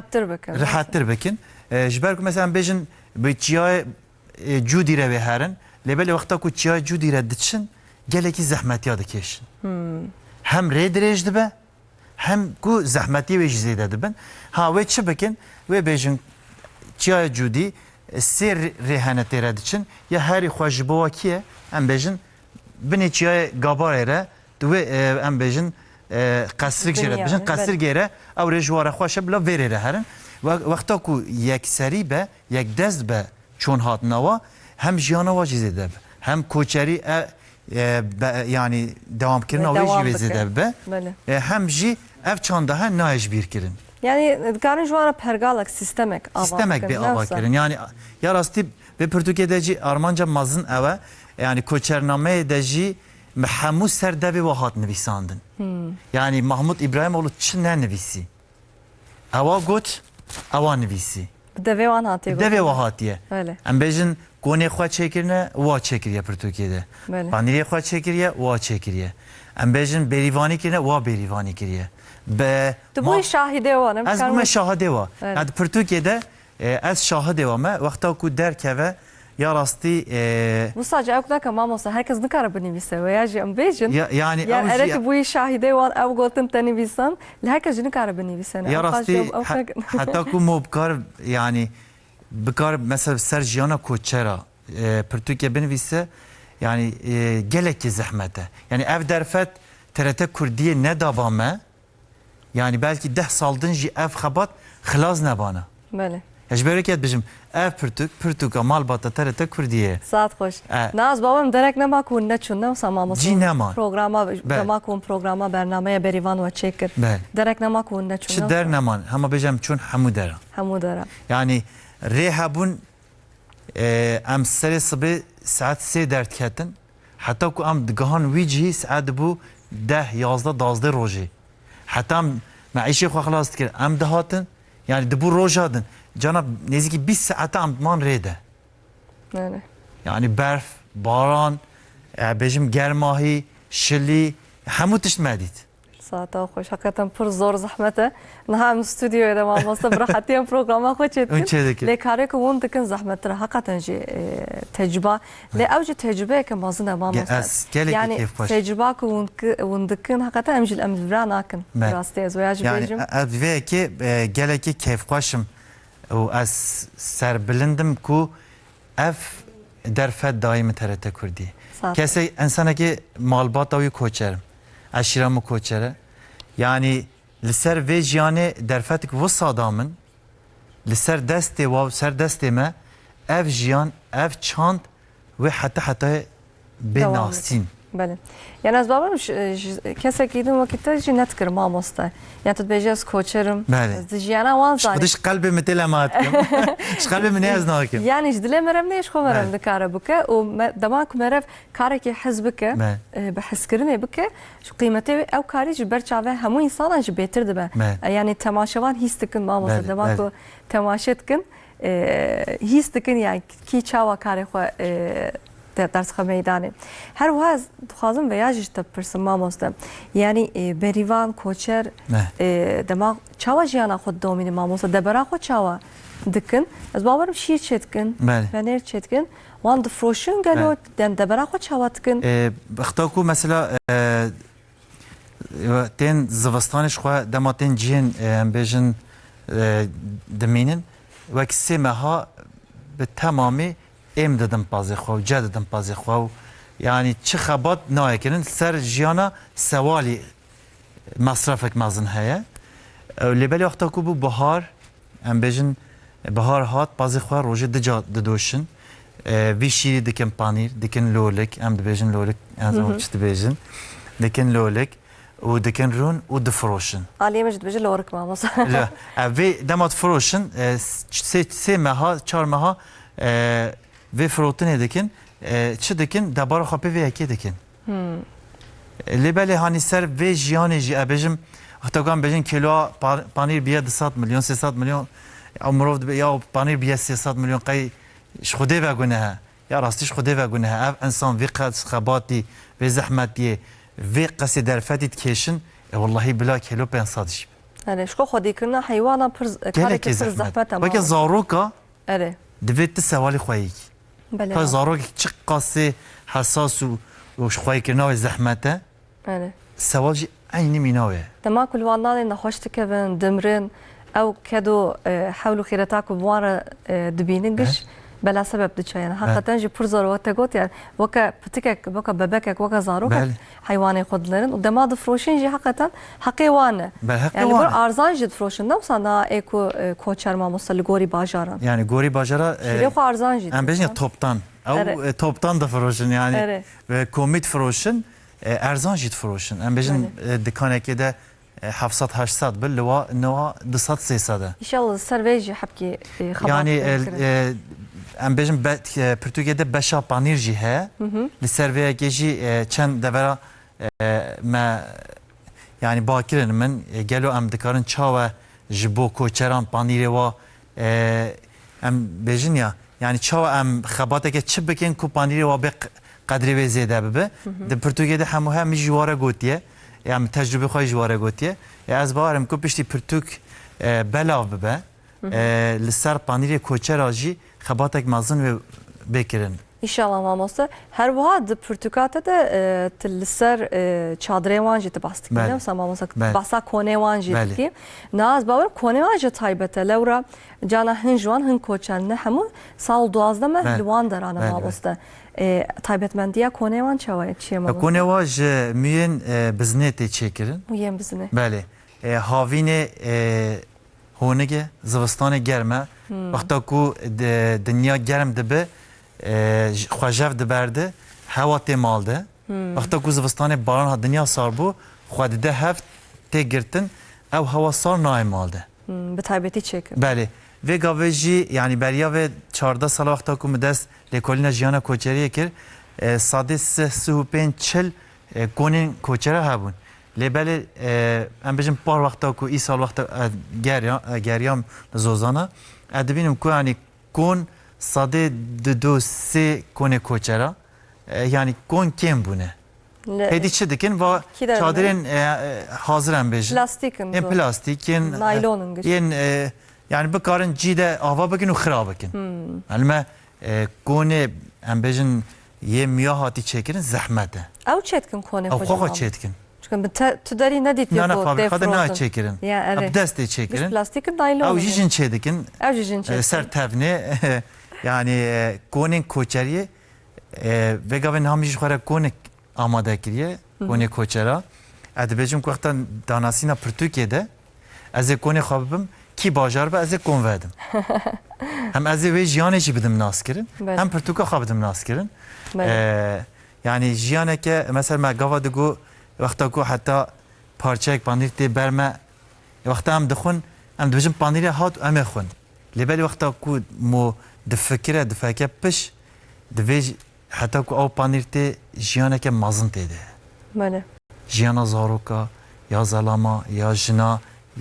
rahattir bikin ji ber ku mesela em bêjin bi çiyayê cûdî re vê herin lêbelê wexta ku çiyayê cûdî re diçin gelekî zehmetiya dikeşin hem rê dirêj dibe hem ku zehmetî wê jî zêde dibin ha wê çi bikin wê bêjin çiyayê cûdî sê rê hene têre diçin ya herî xwe ji bo kî ye em bêjin binê çiyayê gabarê re wê em bêjin qesrik jê re dibêjin qesirgê re ew rê ji ware xweş e bila vê rê re herin wexta ku yekserî be yekdest be çûn hatina wa hem jiyana wa jî zêde be hem koçerî yani devamkirina wê jî wê zêde be hem jî ev çanda he nayê ji bîr kirin yani dikarin ji wan re pergalek sistemek bê ava kirin yani ya rastî vê Pirtûkê de jî armanca mezin ew e yani koçernameyê de jî hemû ser devê wa hat nivîsandin yani Mahmud İbrahimoğlu çi nenivîsî ewa got ewa nivîsî devê wan hatiye devê wa hatiye em bêjin gonê xwe çêkirine wa çêkiriye Pirtûkê de panîrê xwe çêkiriye wa çêkiriye em bêjin bêrîvanî kirine wa bêrîvanî kiriye tu bûyî şahidê wan ez bûme şahidê wa yani Pirtûkê de ez şahidê wa me wexta ku derkeve ya rastî bu sadece ew neke mamosta herkes nikare binivîse wê ya jî em bêjin yani erekî bûyî şahidê wan ew gotin te nivîsan li herkes jî nikare binivîse ya rastî heta ku mo bikar yani bikar mesela ser jiyana koçera Pirtûkê binivîse yani gelekî zehmete yani ev derfet TRT Kurdiyê nedaba me yani belki 10 saldin jî ev xebat xilas nebana ji bereket bijim ev Pirtûka malbata TRT Kurdiyê saat xweş naz babam derek nema ku neçûn ne wisa mamosta cî neman programa dema ku programa bernameya berîvan we çêkir derek nema ku neçûn çi der neman hema bêjem çûn hemû dera yani rê hebûn em serê sibê saet 3 derdketin heta ku em digihan wî cihî saet bû 10 11 12 rojê heta em meîşê xwe xilas dikir em dihatin yani dibû roja din cana nêzîkî 20 saete em diman rê de yani berf baran bêjim germahî şilî hemû tişt me dît saata xweş heqetan pir zor zehmet e niha em stûdyoyê de mamosta bi rehetiyên programa xwe çêdikin lê karê ku hûn dikin zehmettir e heqetan jî tecrüba lê ew jî tecrübeyeke mezin e mamosta yani tecrüba ku hûn dikin heqetan em jî em vira nakin rastî ez wê ya jî bêjim ev vê yekê gelekî kêfxweşim û ez serbilindim ku ev derfet daîm TRT Kurdî kesek insanekî malbata wî koçerim eşîra min koçere yani li ser vê jiyanê derfetik wisa da min li ser destê wa ser destê me ev jiyan ev çand ve heta bê nasîn yani ez babam kesekî din wekî jî nedikir mamosta yani tu dibêjî ez koçerim di jiyana wan zanî ji qelbê min tê lema dikim ji qelbê min ez nakim yani ji dilê me rev nê ji xwe me rev dikare bike û dema ku me rev karekî hez bike bi hezkirinê bike ji qîmetê ew karî ji ber çavê hemû însanan jî bêtir dibe yani temaşevan hîs dikin mamosta dema ku temaşe dikin hîs dikin yani kî çawa karê xwe derska meydanê her wiha ez dixwazim veya jî te pirsim mamosta yani berîvan koçer dema çawa jiyana xwe domîne mamosta debera xwe çawa dikin ez bawerim şîr çê dikin fenêr çê dikin wan difroşin gelo debera xwe çawa dikin bixta ku mesela تین زوستانش خو دماتین جین بیژن دمینن وقت سه ماها به تمامی ام دادم پازی خو جد دادم پازی خو یعنی چه خبات نایکنن سر جیانا سوالی مصرفک مازن هیا لبلی وقتا کو بو بهار ام بیژن بهار هات پازی خو روزه دجا وی شیری دکن پانیر دکن لولک ام بیژن لولک از اون چت بیژن دکن لولک و دکن رون و دفروشن. علیه مجد بجی لورک ماموس. لا وی دمات فروشن سه ماه چهار ماه وی فروتن دکن چه دکن دبار خاپی وی اکی دکن. لیبلی هانی سر وی جیانی جی ابجم حتی کام بجن کیلو پانیر بیا 200 میلیون 300 میلیون امروز یا پانیر بیا 300 میلیون قی خودی و گناه یا راستیش خودی و گناه انسان وی قد خباتی وی زحمتی وی قصی درفتی کشن والله بلا کیلو 500 جیب. آره شکو خودی کردن حیوانا پر کاری که پر زحمت هم. وقتی زاروکا آره. دوید سوالی خواهی. بله. تا زاروک چه قصی حساس و خواهی کردن و زحمته. آره. سوالی عینی میناوه. تما کل وانال نخوشت کردن دمرن او کدو حاولو خیرتاک و بوار دبیننگش. بلا سبب دچاین حقیقتا جی پر ضرورت گوت يعني وكا بتكك وكا ببكك وكا زاروك حيواني خدلرن ودما دفروشين جي حقيقتا حقيوانه يعني بر ارزان جي دفروشن نو سانا ايكو كوچر ما مستل گوري باجاران يعني گوري باجارا شريخو ارزان جي ام بيجن توبتان او توبتان دفروشن يعني كوميت فروشن ارزان جي دفروشن ام بيجن دكانه كده 700 800 باللواء نوع 200 300 ان شاء الله السرفيجي حبكي خبر يعني ام بيجن برتغاليا بشا بانير جي ها لسيرفيا جي چند دورا ما يعني باكرن من قالوا ام دكارن چاوا جبو کوچران بانير و ام بيجن يعني چاوا ام خباتك چ بكن کو بانير و بقدر و زياده به د برتغاليا همه هم جواره گوتيه يعني تجربه خوي جواره گوتيه از بارم کو پشتی پرتوک بلاو به لسر بانير کوچرا جي خباتك مازن و بكرن ان شاء الله ماموستا هر واحد برتقاته ده تلسر چادره وانجي تباستك نعم ماموسا باسا كونه وانجي تكي ناز باور كونه وانجي تايبته لورا جانا هنجوان هن كوچن همو سال 12 مه لوان درانه ماموستا تايبت منديا كونه وان چاوي چي ماموسا كونه واج مين بزنيتي چيكرن مين بزنه بله هاوين هونگه زوستان گرمه وقتا کو دنیا گرم دبه خواجف دبرده هوا تمالده وقتا کو زوستان باران ها دنیا سار بو خود ده هفت تگرتن او هوا سار نایمالده بتایبتی چک بله و گاوجی یعنی بریا و 14 سال وقتا کو مدرس لکولین جیانا کوچریه کر ساده 35 کنین کوچره هبون لبل ام بجم بار وقتا کو ای سال وقتا گریام زوزانا ادبینم کو یعنی کون ساده دو سه کونه کوچرا یعنی کون کم بونه هدی چه دکن و چادرین حاضرم بجن پلاستیکن این پلاستیکن نایلونن این یعنی بکارن جیده آوا بکن و خراب بکن علما کونه ام بجن یه میاهاتی چکرن زحمته او چتکن کونه او خواه چتکن چون تو داری ندید یا نه فابریکا نه چکرن اب دست چکرن پلاستیک نایلون او جیجن چدکن او جیجن چدکن سر تفنه yani konun koçeriye ve gavin hamiş xara konik amade kiriye konik koçera edbecim kuxtan danasina Türkiye'de az konik xabim ki bajar be az kon verdim hem az ve jiyane jî bidim nas kirin hem Türkiye xabidim nas kirin yani jiyaneke mesela me gava digo وقتا کو حتی پارچه پنیر تی برمه وقتا هم دخون هم دوجم پنیر هات ام خون لبل وقتا کو مو دفکه پش دوج حتی کو او پنیر تی جیانه که مازن تیده بله جیانا زاروکا یا زلاما یا جنا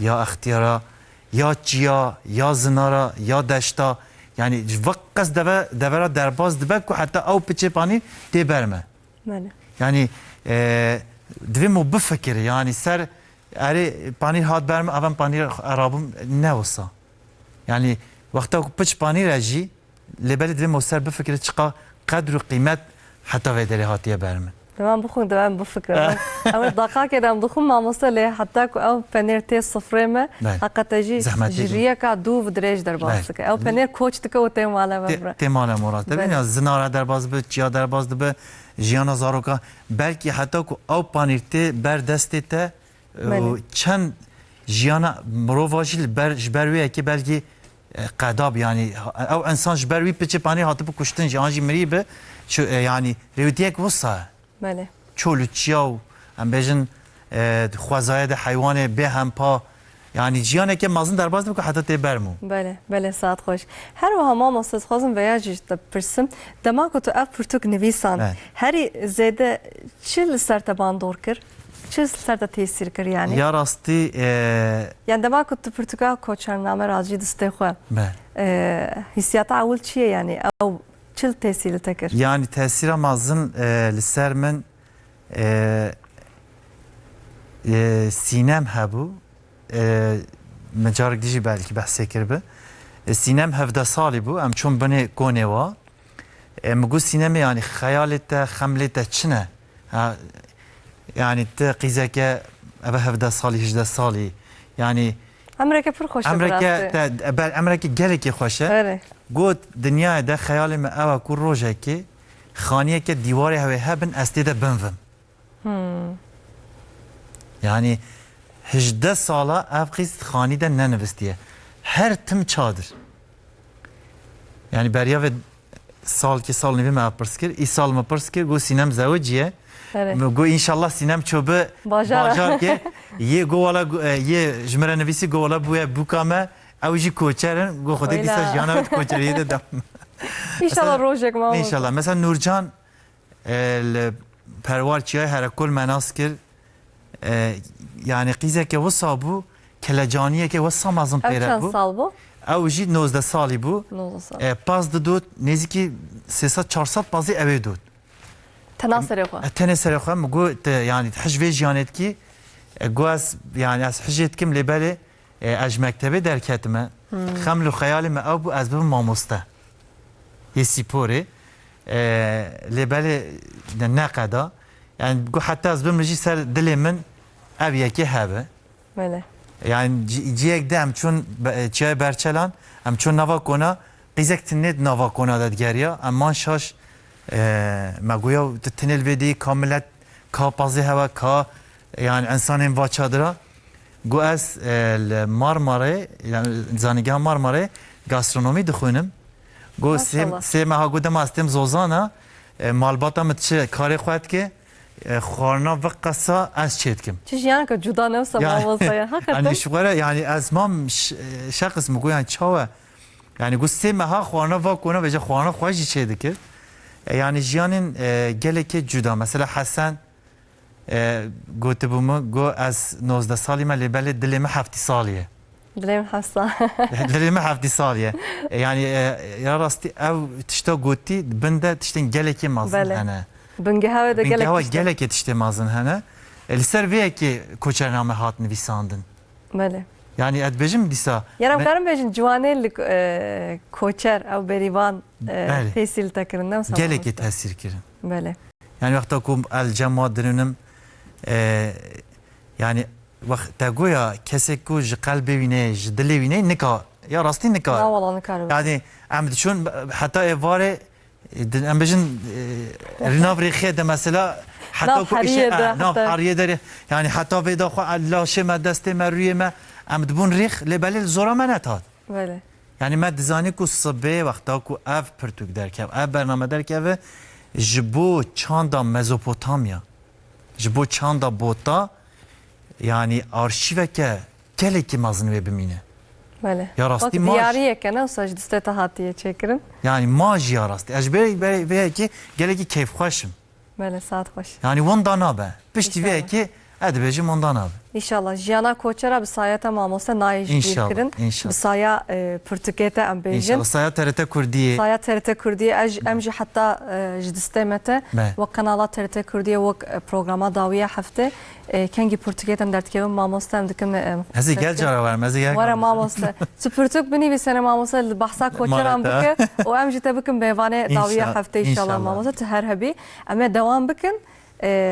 یا اختیارا یا چیا یا زنارا یا دشتا یعنی وقت قصد دورا درباز دبه کو حتی او پچه پنیر تی برمه بله یعنی دویم بفکر yani ser eri panir hat berme avan panir arabım ne olsa yani vakta piç panir aji lebeli دویم ser bifekir çıka kadru kıymet hatta vederi hatiye berme دەوام بخۆن دەوام بفکرم ئەوە دقاکێ دەم بخۆم مامۆستا لێ حتا ئەو پەنێر تێ سفرێمە حقەتەژی ژیریەکە دوو درێژ دەرباز دەکە ئەو پەنێر کۆچ دکەوە تێماڵە تێماڵە مۆرات دەبێن یا زنارە دەرباز بێت چیا دەرباز دەبێ ژیانە زارۆکە بەلکی حتا و ئەو پانیرتێ بەردەستێ تە چەند ژیانە مرۆڤژی ji ber wê yekê belkî qedab yanî ew ensan ji ber wî piçê panî hatibû kuştin ji an jî mirî bi yanî rêwîtiyek wisa بله çol û çiya û em bêjin xwezaya de heywanê bê hempa yanî jiyaneke mezin derbas dibike heta tê bermû بله بله ساعت خوش هر وها مامۆستا خوازم veya jî te pirsim dema ku tu ev pirtûk nivîsan herî zêde çi li ser te bandor kir çi li ser te tesîr kir yani ya rastî yani dema ku tu pirtûka koçername razî distê xwe hissiyata ewil çi ye yani ew çi li tesîr li te kir yani tesîra mezin li ser min sînem hebû min carek dijî belkî behsê kiribe sînem 17 salî bû em çûn binê konê wa min got sînemê yanî xeyalê te xemlê te çi ne yani te qîzeke ev 17 salî 18 salî yani emreke pir xweş emreke gelekî xweş e got dinyayê de xeyalê me ew e ku rojekê xaniyeke dîwarê hewê hebin ez tê de binvim yani 18 sala ev qîst xanî de nenivistiye her tim çadir yani beriya ve salkê sal nivî me ev pirs kir îsal me pirs kir got sînem zewiciye got înşallah sînem çobe bajar ke yê got wala yê ji me re nivîsî got wala bûye bûka me ew jî koçerin got xwedê dîsa jiyana wê koçeriyê de dam İnşallah rojek mamos İnşallah mesela Nurcan perwar çiyay herekol menas kir yani qîzeke wisa bû kelecaniyeke wisa mezin pêre bû sal bu ew jî 19 salî bû pas didot nêzîkî 300-400 pazê evê dot tena serê xwe tenê serê xwe min got yani hij vê jiyanêtkî got ez yani ez hijê dikim lêberê ez ji mektebê derketime xeml û xeyalê me ew bû ez bibim mamoste yê sporê lêberê neqeda yani got heta ez bim jî ser dilê min ev yekê hebe yani ciyek de em çûn çiyayê berçelan em çûn nava kona qîzek tinê nava kona de digeriya em man şaş me goya tu tinê li vê dî ka millet ka pazê heve ka yani ensanên va çadira got ez li Marmarayê yani zanîgeha Marmarayê gastronomî dixwînim got sê meha got dema ez têm zozana malbata min çi karê xwe dike xwarina ve qesa ez çê dikim çi jiyaneke cuda newsa mamostaya yani ji xwe re yani ez mam şeqis min got yani çawe yani got sê meha xwarina va kona veja xwarina xwe jî çê dikir yani jiyanên gelekê cuda mesela Hesen gotibû min got ez 19 salî me lêberê dilê me 7 salî ye dilê min 7 sal dilê me 7 salî ye yani ya rastî ew tişta gotî bin de tiştên gelekê mezin hene bingeha de gelekê tiştê mezin hene li ser vê yekê koçername hat nivîsandin yani ez bêjim dîsa yaram karim bêjin ciwanê li koçer ew berîvan tesîl te kirin ne gelekê tesîr kirin yani wexta ku el cema dirinim yani te goya kesek ku ji qelbê wîne ji dilê wîne nika ya rastî nika yani em diçûn heta êvarê em bêjin rînav rêxê de mesela heta ku nav heriyê de yani heta vê de xwe laşê me destê me rûyê me em dibûn rêx lêbelê li zora me netat yani me dizanî ku sibê wexta ku ev pirtûk derkev ev bername derkeve ji bo çanda Mezopotamya ji bo çanda bota yani arşiveke gelekî mezin wê bimîne ya rastî diyariyeke newsa ji distê te hatiye çêkirin yani ma jî ya rastî ez ji vê yekê gelekî keyfxweşim saat xweş yani wan da nabe piştî vê yekê ez dibêjim wan da nabe İnşallah jiyana koçera bi sayata mamoste nayê jî kirin bi saya pirtûkê te em bêjin inşallah saya TRT Kurdiyê saya TRT Kurdiyê em jî heta ji distê me te wek kanala TRT Kurdiyê wek programa dawiya heftê kengî pirtûkê em derdikevin mamoste em dikim hezî gel cara werme ez ê were mamoste tu pirtûk binivîsene mamoste li behsa koçeran bike û em jî te bikin bêvanê dawiya heftê inşallah mamoste tu her hebî em ê dewam bikin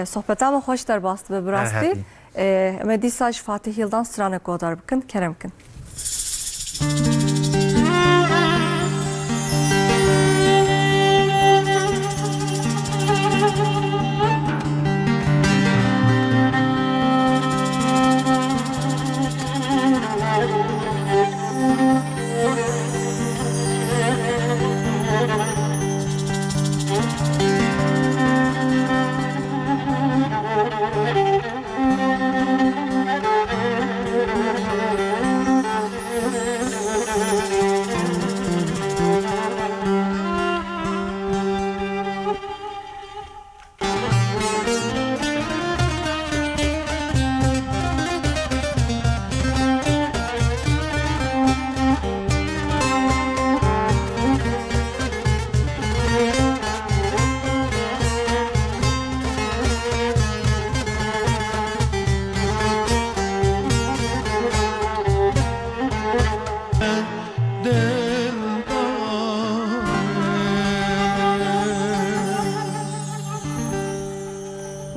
صحبتام خوش در باست به براستی اما دیساج فاتح یلدان سرانه کودار بکن کرم کن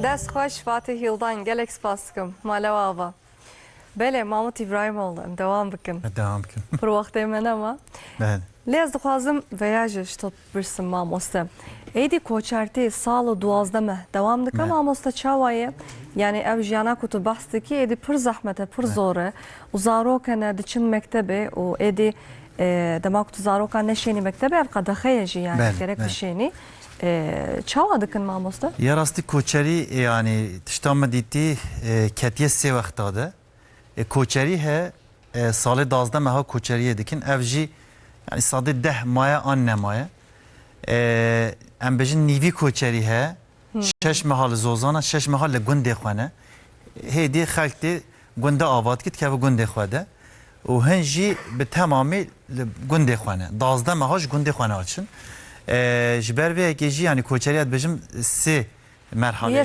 دست خوش فاتح یلدان گلک سپاس کم مالا آوا بله ماموت ابراهیم oğlu devam بکن devam بکن پر وقت من اما بله لیز دخوازم ویاجش تو برسم ماموسته ایدی کوچارتی سال و 12 مه devam دکم ماموسته چاوایه yani ev jana kutu bahsti ki edi pır zahmete pır zore uzarokan diçin mektebe o edi demak kutu zarokan neşeni mektebe ev kadahayeci yani gerek bir şeyini çava dikın mamosta ya rasti koçeri yani tiştamı ditti ketiye se vaktada koçeri he salı 12 meha koçeriye dikin evji yani sade 10 maya anne maya embejin nivi koçeri he شش محل زوزانه شش محل گنده خانه هدی خالتی گنده آباد کت که گنده خواده و هنجی به تمامی گنده خانه 12 ماهاش گنده خانه آچن جبر و اگهی یعنی کوچریت بجم سه مرحله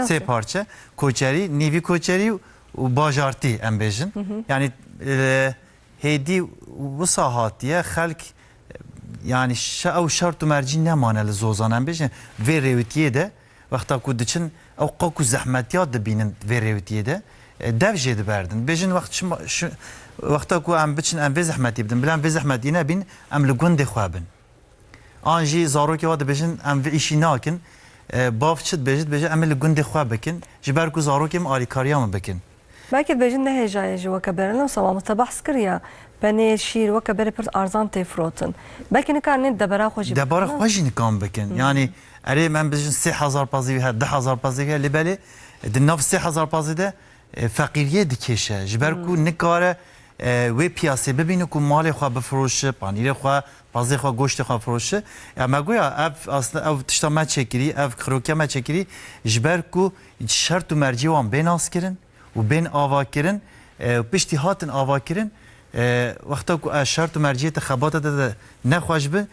سه پارچه کوچری نیوی کوچری و باجارتی ام بجن یعنی هدی و ساحاتیه خلق yani o şart merci ne manalı zozanam beşin ve revitiye de vakta kudiçin o kaku zahmetiyat da binin ve revitiye de devje de berdin beşin şu vakta ku am biçin am ve zahmet ibdim bilen ve zahmet yine bin am lugunde xwabin anji zaroki vad beşin am ve işi nakin bafçıt bejit beje am lugunde xwabekin jiber ku zarokim alikariya mı bekin belki beşin de hecayeci ve kaberle sabah tabahs kiriya بني شير وكبر برد أرزان تفروتن بلكن كان دبرا خوشي دبرا خوشي نكام بكن يعني أري من بجن 3000 بازي وها 10000 بازي اللي بالي دناف 3000 بازي ده فقيرية دكيشة جبركو نكارة وي بياسي ببينو كو مالي خوا بفروشه بانيري خوا بازي خوا گوشت خوا فروشه اما گویا اف اصلا او تشتا ما چکری اف کروکیا ما چکری جبركو شرط و مرجي وان بين اسكرن و بين آوا کرن و پشتی هاتن آوا کرن وقتا کو شرط و مرجعیت خبات ده نخواش به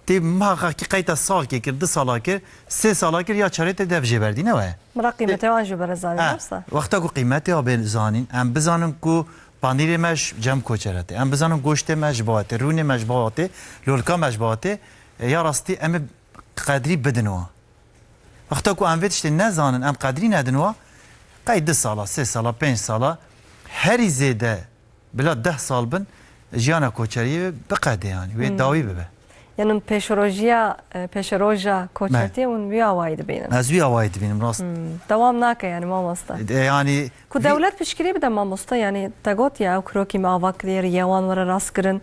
تی ما کی قیت سال کی کرد 2 سال کی 3 سال کی یا چریت دفجه بردی نه وای مرا قیمت وانجو برزانی نفسه وقتا کو قیمت ها بزانین ام بزانن کو پانیر مش جم کوچرته ام بزانن گوشت مش باته رون مش باته لولکا مش باته یا راستی ام قدری بدنوا وقتا کو ام ویتشت نزانن ام قدری ندنوا قید 2 سال 3 سال 5 سال هر زیده بلا 10 سال بن جیانا کوچری بقده yani ve davi bebe. Yani peşeroja koçerti un bir avaydı benim. Az bir avaydı benim rast. Devam naka yani mamosta. Yani ku devlet pişkiri bir de mamosta yani tagot ya kroki mi avaklir yavanlara rast kırın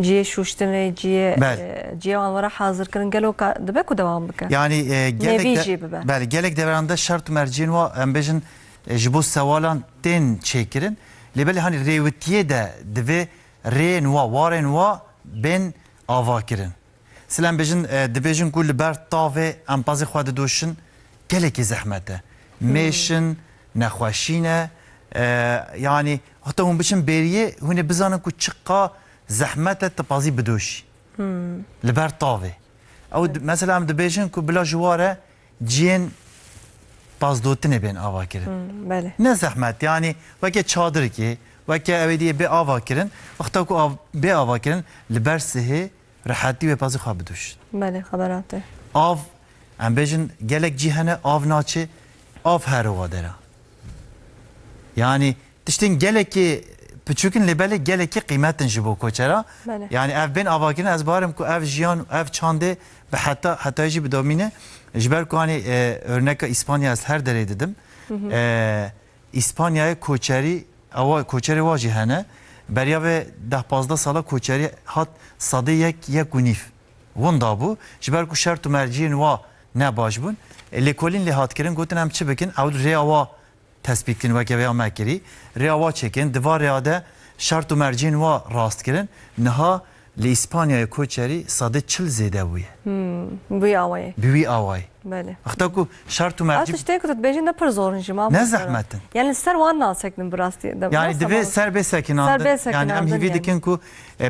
ciye şuştun ciye yavanlara hazır kırın gelo da be ku devam baka. Yani gelek devranda şart merciğin ve embejin jibo sevalan ten çekirin. لبلی هنی ریوتیه ده دوی رین و وارن و بین آوا کرن. سلام بجن دبیجن کل بر طاوه امپازی خواهد دوشن گلکی زحمته. میشن نخوشینه yani hatta هم بچن بریه هنی بزنن کو چقا زحمته تپازی بدوشی. لبر طاوه. او مثلا هم دبیجن کو بلا جواره جین باز دوتنه بین آوا کرن. بله. نه زحمت yani وکی چادر کی وکی اویدیه به آوا کرن وقتا کو به آوا کرن لبرسه راحتی و پازی خواب دوش. بله خبراته. آو ام بیشن گلک جیهنه آف ناچه آف هر وادره yani tiştin geleki küçükün lebeli geleki kıymetin jibo koçera Bale. yani ev ben avakin az barım ku ev jiyan ev çande ve hatta jib domine jiber ku hani örnek İspanya az her dere dedim İspanya'ya koçeri vajı hene beriya ve 10-15 sala koçeri hat sadı yek gunif wanda bu jiber ku şertu merciğin va ne baş bun lekolin li hat kirin gotin em çi bikin ev reava tespitini ve veya mekiri reava çekin divar reada şart u mercin ve rast kirin neha li İspanya'ya koçeri sadı çıl zede buye Bu yavayı. büyü avay Bale. hatta ku şart u mercin Az işte kutut bejin de pır zoruncu ma. ne zahmetin Yani ser van alsakdım biraz diye. yani dibe serbest sakin Serbest yani em sakin hivi yani. dikin ku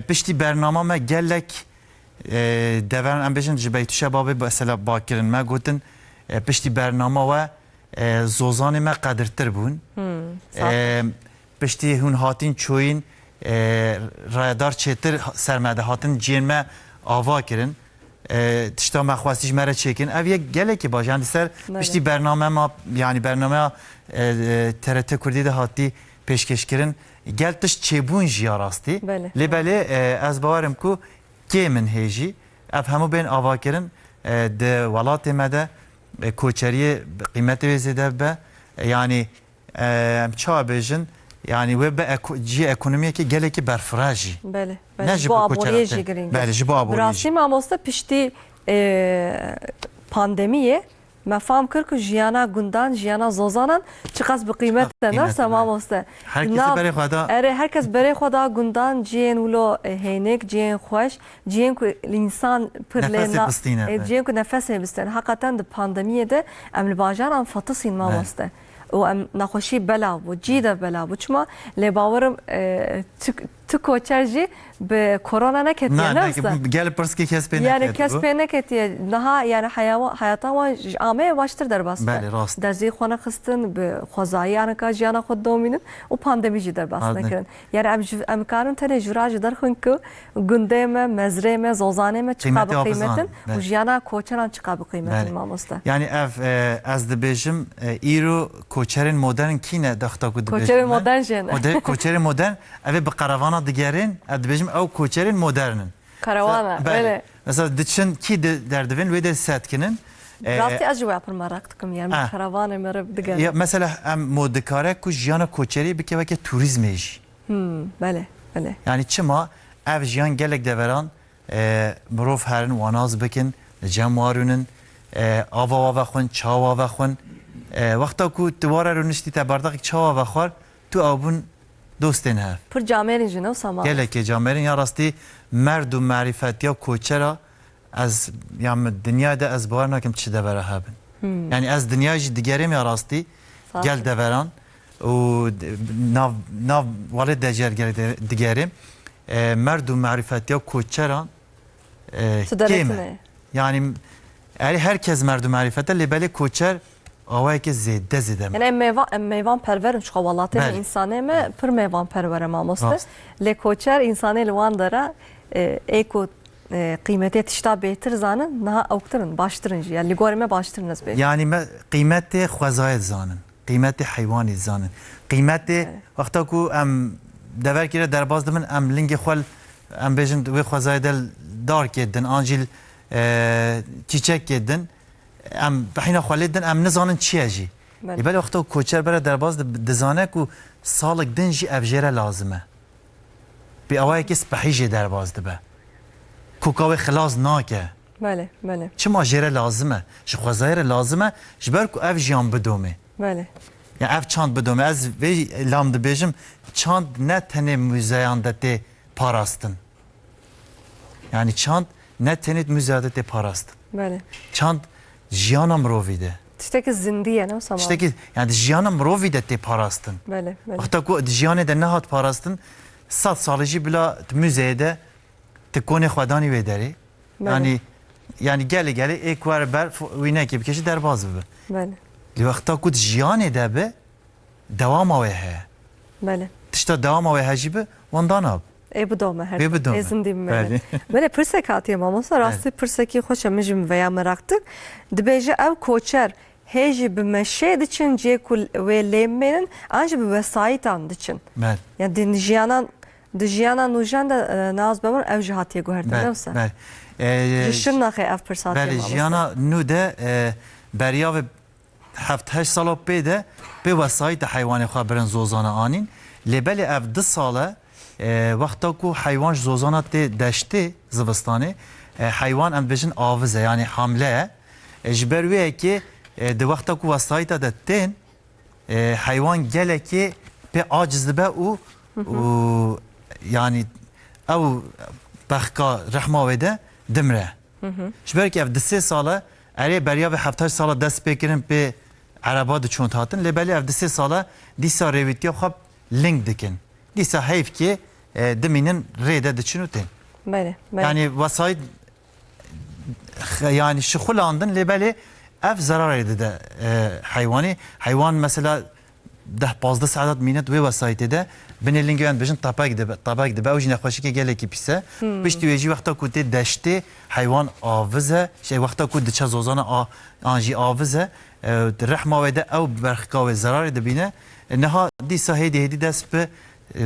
pişti bernama me gelek devran em bejin jibeytu şebabi mesela bakirin me gotin pişti bernama ve zozanê me qedirtir bûn piştî hûn hatin çoyîn rayedar çêtir ser me de hatin ciyên me ava kirin tişta me xwestî ji me re çêkin ev yek gelekî baş yani ser piştî bername ma yani bernameya TRT Kurdî de hatî pêşkêşkirin gel tişt çêbûn jî ya rastî lê belê ez bawerim ku kê min hêjî ev hemû bên ava kirin di welatê me de koçeriye kıymeti ve zede be yani çağ bejin yani ve be ekonomiye ki geleki berfraji. Bale. Ne Bu aboriye jigirin. Bale jibo aboriye. Rasim amosta pişti pandemiye mefam kır ku jiyana gundan jiyana zozanan çıkas bir kıymet de nasıl amosta. Herkes bere xweda. Herkes bere xweda gundan ciyen ulo heynek ciyen xoş ciyen ku insan pırlena ciyen ku nefes bisten. Hakikaten de pandemiye de emli bajaran fatısin mamosta. O em naxoşi bela bu cide bela bu çma le bavarım tu koçerji be korona ne ketiye nasıl? Gel perski kespe ne yani kespe ne ketiye daha yani hayata var ame baştır der bas. Bale rast. Derzi xona xıstin be xozayı yani ka jana xod dominin o pandemici der bas nekirin. Yani em karın tane juraj der xunku gündeme mezreme zozaneme çıkabı kıymetin o jana koçeran çıkabı kıymetin mamosta. Yani ev az de bejim iro koçerin modern kine daxta ku de koçerin modern jene. Koçerin modern ev be karavana digerin ad bejim ev koçerin modernin. Karavana öyle. Mesela diçin ki derdivin ve de setkinin Rastı acı yapın merak tıkım yani karavana merhaba diger. Ya mesela em modikare ku jiyana koçeri bir keveke turizmej. Bale bale. Yani çima ev jiyan gelek deveran mirov herin wanaz bikin cemwarunun ava ve xun çawa ve xun vaqta ku tivara runişti te bardak çawa ve xwar tu abun dostên hev. Pır camerin jine o sama. Gelekê camerin ya rastî merd û marîfetiya koçera ez ya dünya de ez bawer nakim çi devere hebin. Yani ez dünya jî digerim ya rastî gel deveran û nav walê dejer gel digerim merd û marîfetiya koçeran kême. Yani herkes merd û marîfete lê belê koçer awayeke zêde yani em meyvan perverin şu havalatı insanı me pır meyvan perverem amosta. Le koçer insanı lwandara eko kıymeti tişta betir zanın naha aktırın baştırın yani ligorime baştırınız be. Yani kıymeti xwezayet zanın. Kıymeti hayvanı zanın. Kıymeti vaqta ku em dever kire derbaz dimin em lingi xwel em bejin ve xwezayet dar kedin ancil çiçek kedin em bihina xwelidin em nizanin çiye jî. Bel vaqta koçer bere derbaz dizane ku salık din jî ev jêre lazim e. Bir awayekî spehî jê derbaz dibe. Kukavê xilas nake. Bale bale. Çima jêre lazim e. Ji xwezayê lazim e ji ber ku ev jiyan bidome. Bale. Ya ev çand bidome ez vê lam dibêjim çand ne tenê müzeyan de tê parastin. Yani çand ne tenê müzeya de tê parastin. Bale. Çand jiyana mirovî de. Tişteki zindiye ne o sama. Tiştekî yani jiyana mirovî de tê parastin. Bale bale. Hatta ku jiyanê de nehat parastin 100 salî jî bila müzeyê de ti konê xwedanî wê derê. Yani gelê ek war ber wînekê bikeşî derbaz bibe. Bale. Li wexta ku jiyanê de be dewama wê heye. Bale. Tişta dewama wê heye jî be wan danab. بدومه هر بدومه. ازم دیم بله. بله پرسک هاتی ماموستا راستی پرسکی خوشم مجم ویا مراقتک دبیجه او کوچر هیجی به مشه دچن جه کل و لیمنن آنج به وسایتان دچن بله yani دجیانا نوجان da naz bamur ev jihatiye guherdin بله neyse بله jişin naxe ev pırsatiye بله جیانا نو ده بریا و 7-8 سال پیده به وسایت حیوان خواه برن زوزانه آنین لبل اف 2 ساله وقتا کو حیوان زوزانه ته دشته زوستانه حیوان ام بجن آوزه یعنی حمله جبرویه که ده وقتا کو وسایت ده تن حیوان گله که به عاجز به او yani او بخکا رحماوده دمره جبر که اف 2 ساله اری بریا به 7 ساله دست بگیرن به عربات چون هاتن لبلی اف 2 ساله دیسا رویتیا خب لینک دکن دیسا حیف که دمینن ریده دچنوتن بله yani vasayt yani şıkhul andın lebeli ev zarar edide hayvan mesela 10-15 saat minnet ve vasaytı da benelin güven bejin tabak de bawjine xoşi ki gele ki pise pişti veji vaqta ku te deşte hayvan avize şey vaqta ku diçe zozana anji avize rahma ve de ev berxka ve zarar edibine neha disa hedi dest be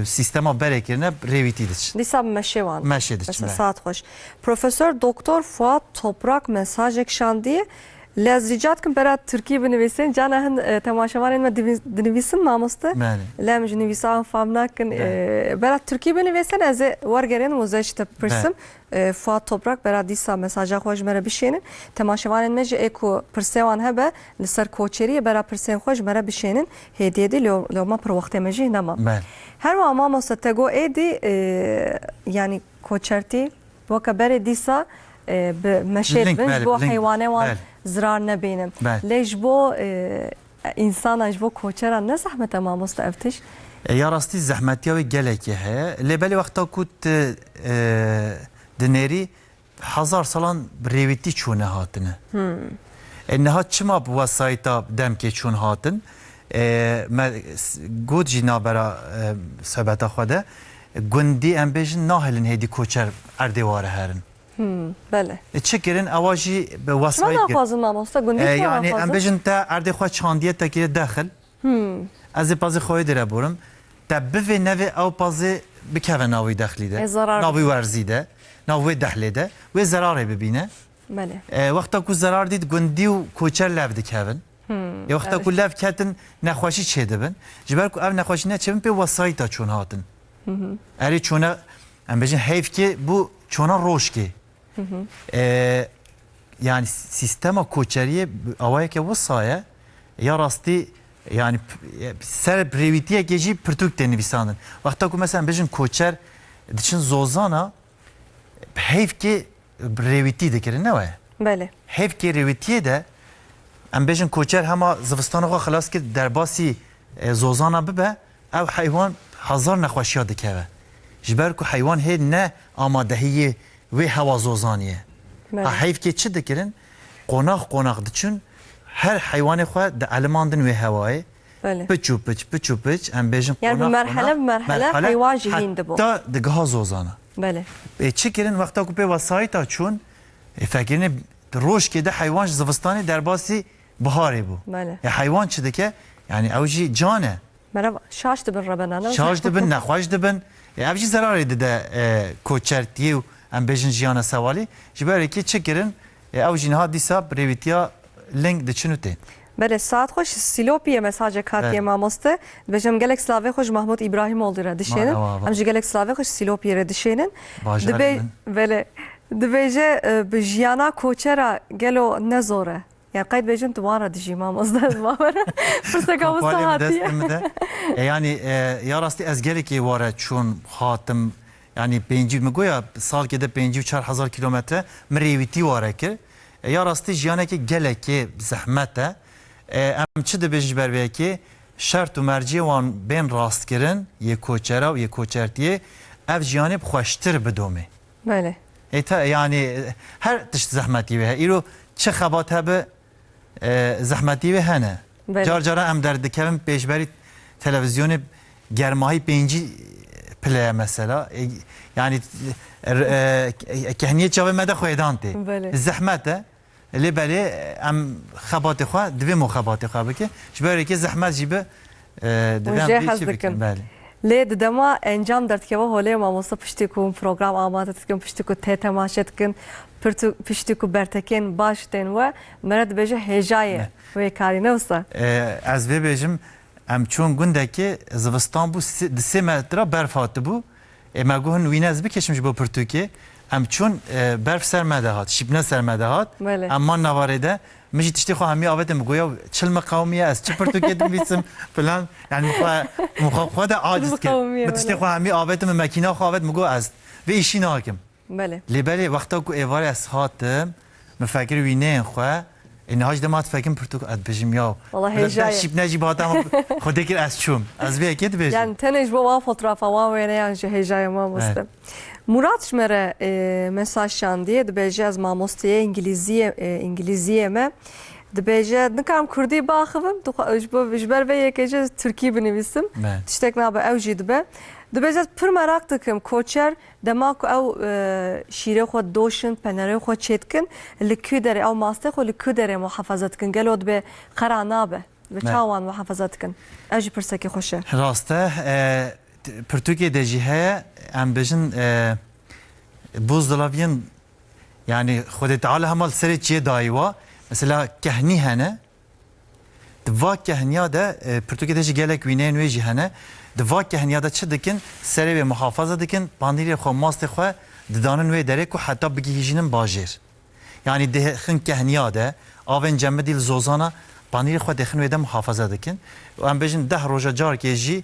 sistema berekirine revitidir. Disa meşevan. Meşedir. Mesela saat hoş. Profesör Doktor Fuat Toprak mesaj ekşandiye لازریجات کم برای ترکی بنویسین جانا هن تماشاوان ما دنویسن مامسته لام جنویسان فهمنا کن برای ترکی بنویسن از ورگرین موزایش تپرسم فات توپراک برای دیسا مساجا خوش مرا بشینن تماشاوان مج اکو پرسیوان هبه لسر کوچری برای پرسیان خوش مرا بشینن هدیه دی لو ما پر وقت مجی نما هر ما مامسته تگو ایدی یعنی کوچرتی وکبر دیسا بمشيت بنج بو حيوانات زرار نبينم ليش بو انسان اج بو كوچرا نه زحمت ما مستفتش يا راستي زحمتي و گلكي هي لبالي وقتا كنت دنيري 1000 سالان بريويتي چونه هاتنه انها چما بو سايتا دمكي چون هاتن ما گود جنا برا ثبات خوده گندي ام بيجن ناهلن هدي كوچر اردواره هرن بله چکرین اواجی به وسایل چند نفازن ماموستا گندی یعنی ام بجن تا ارده خو چاندیه تا که داخل از پازی خوی دره برم تا به نوی او پازی بکوه ناوی داخلی ده ناوی ورزیده ناوی داخلی ده و ضرره ببینه بله وقتا کو ضرر دید گندی و کوچر لب دکون یا وقتا کو لب کتن نخواشی چه دبن جبر کو او نخواشی نه چه به وسایل چون هاتن اری چونه ام بجن حیف که بو چونا روش که yani sistema koçeriye avaya ke vusaya ya rasti yani ser previtiye geci pırtuk denivisanın. Vakta ku mesela bejin koçer için zozana heyf ki previti dikirin ne var? Bele. Heyf ki previtiye de em bejin koçer hema zıvıstanı xalas ki derbasi zozana bibe ev hayvan hazar nexweşiya dikeve. Jiber ku hayvan he ne amadehiye ve hava zozaniye. حیف که چه دکرن قناق دچون هر حیوان خو د علماندن و هوای پچ ام بیژن yani مرحله حیوان جهین دبو تا دگه زوزانه بله چه کرن وقتا کو به وسایت چون فکرین روش که ده حیوان زوستانی در باسی بهاری بو بله حیوان چه دکه یعنی اوجی جانه مرا شاش دبن ربنا شاش دبن نخواش دبن اوجی ضرر ده کوچرتیو ام بیژن جیانا سوالی جبر کی چکرن او جنها دیسا بریویتیا لینک دچنوته بله ساعت خوش سیلوپیه مساج کاتیه مامسته بجم گلک سلاوی خوش محمود ابراهیم oldu را دشینن هم جی گلک سلاوی خوش سیلوپیه را دشینن دبی بله دبیجه بجیانا کوچرا گلو نزوره yani قید بجن دوباره دجی مامسته دوباره فرسکا مستحاتیه yani ya rasti از گلکی واره چون خاتم yani penci mi goya sal kede penci 4000 kilometre mreviti varekir ya rastı jiyane ki geleki zahmete em çi de bejber ve ki şart u merci wan ben rast kirin ye koçera ye koçertiye ev jiyane xoştir bidomi böyle eta yani her tiş zahmeti ve iro çi xabat habe zahmeti ve hene car cara em derdikevim pejberi televizyonu germahi penci pile mesela yani kehniye çave mede khoydan te Bəli. zahmet li beli em xabatı xwa divê mo xabatı xwa bike ji ber ki zahmet jibe Jê hez dikin. beli Lê di dema encam dertkeva holê mamosta piştî ku program amade dikin piştî ku tê temaşe dikin piştî ku bertekên baş tên we mere dibêje hêjaye wê karî ne wisa ez vê bêjim em çûn gundekî zivistan bû di 3 metre berf hatibû me guhin wîne ez bikeşim ji bo Pirtûkê em çûn berf ser me de hat şîpne ser me de hat Belê. em man navarê de min jî tiştê xwe hemî avêtim goya çil me qewmiye ez çi Pirtûkê dimîsim filan yani xwe de aciz kir qewmiye, min tiştê xwe hemî avêtim mekîna xwe avêt min got ez vê îşî nakim Belê. لبالي وقتا کو ایوار از هاتم مفکر وینه خو این هاج دمات فکرم پرتوک اد بجیم یاو والله هجایه. شیب نجی باتم خودی کر از چوم از بیا کد بجیم Yani tenê bo wa fotoğrafa wa wêne yan ji hêjayê mamoste. Murat ji me re mesaj şandiye dibêje ez mamosteyê İngilîziyê me dibêje nikarim Kurdî baxivim ji ber vê yekêje Tirkî binivîsim tiştek nabe ew jî dibe dibêje pir merak dikim koçer dema ku ew şîrê xwe doşin penerê xwe çê dikin li kû derê ew mastê xwe li kû derê muhefaza dikin gelo dibe qera nabe ve çawan muhefaza dikin ew jî pirsekê xweş e راسته پرتوکی دجی هیا ام بجن بوزدلاوین yani خود تعالی همال سری چیه دایوا مثلا کهنی هنه دوا کهنیا ده پرتوکی دجی گلک وینین ویجی هنه دوا کهنیا ده چه دکن سری و محافظه دکن باندیری خو ماست خو ددانن وی دره کو حتی بگی هیجینن باجر yani دهخن کهنیا ده آون جمع دیل زوزانا باندیری خو دخن وی ده محافظه دکن و ام بجن ده روزا جار که جی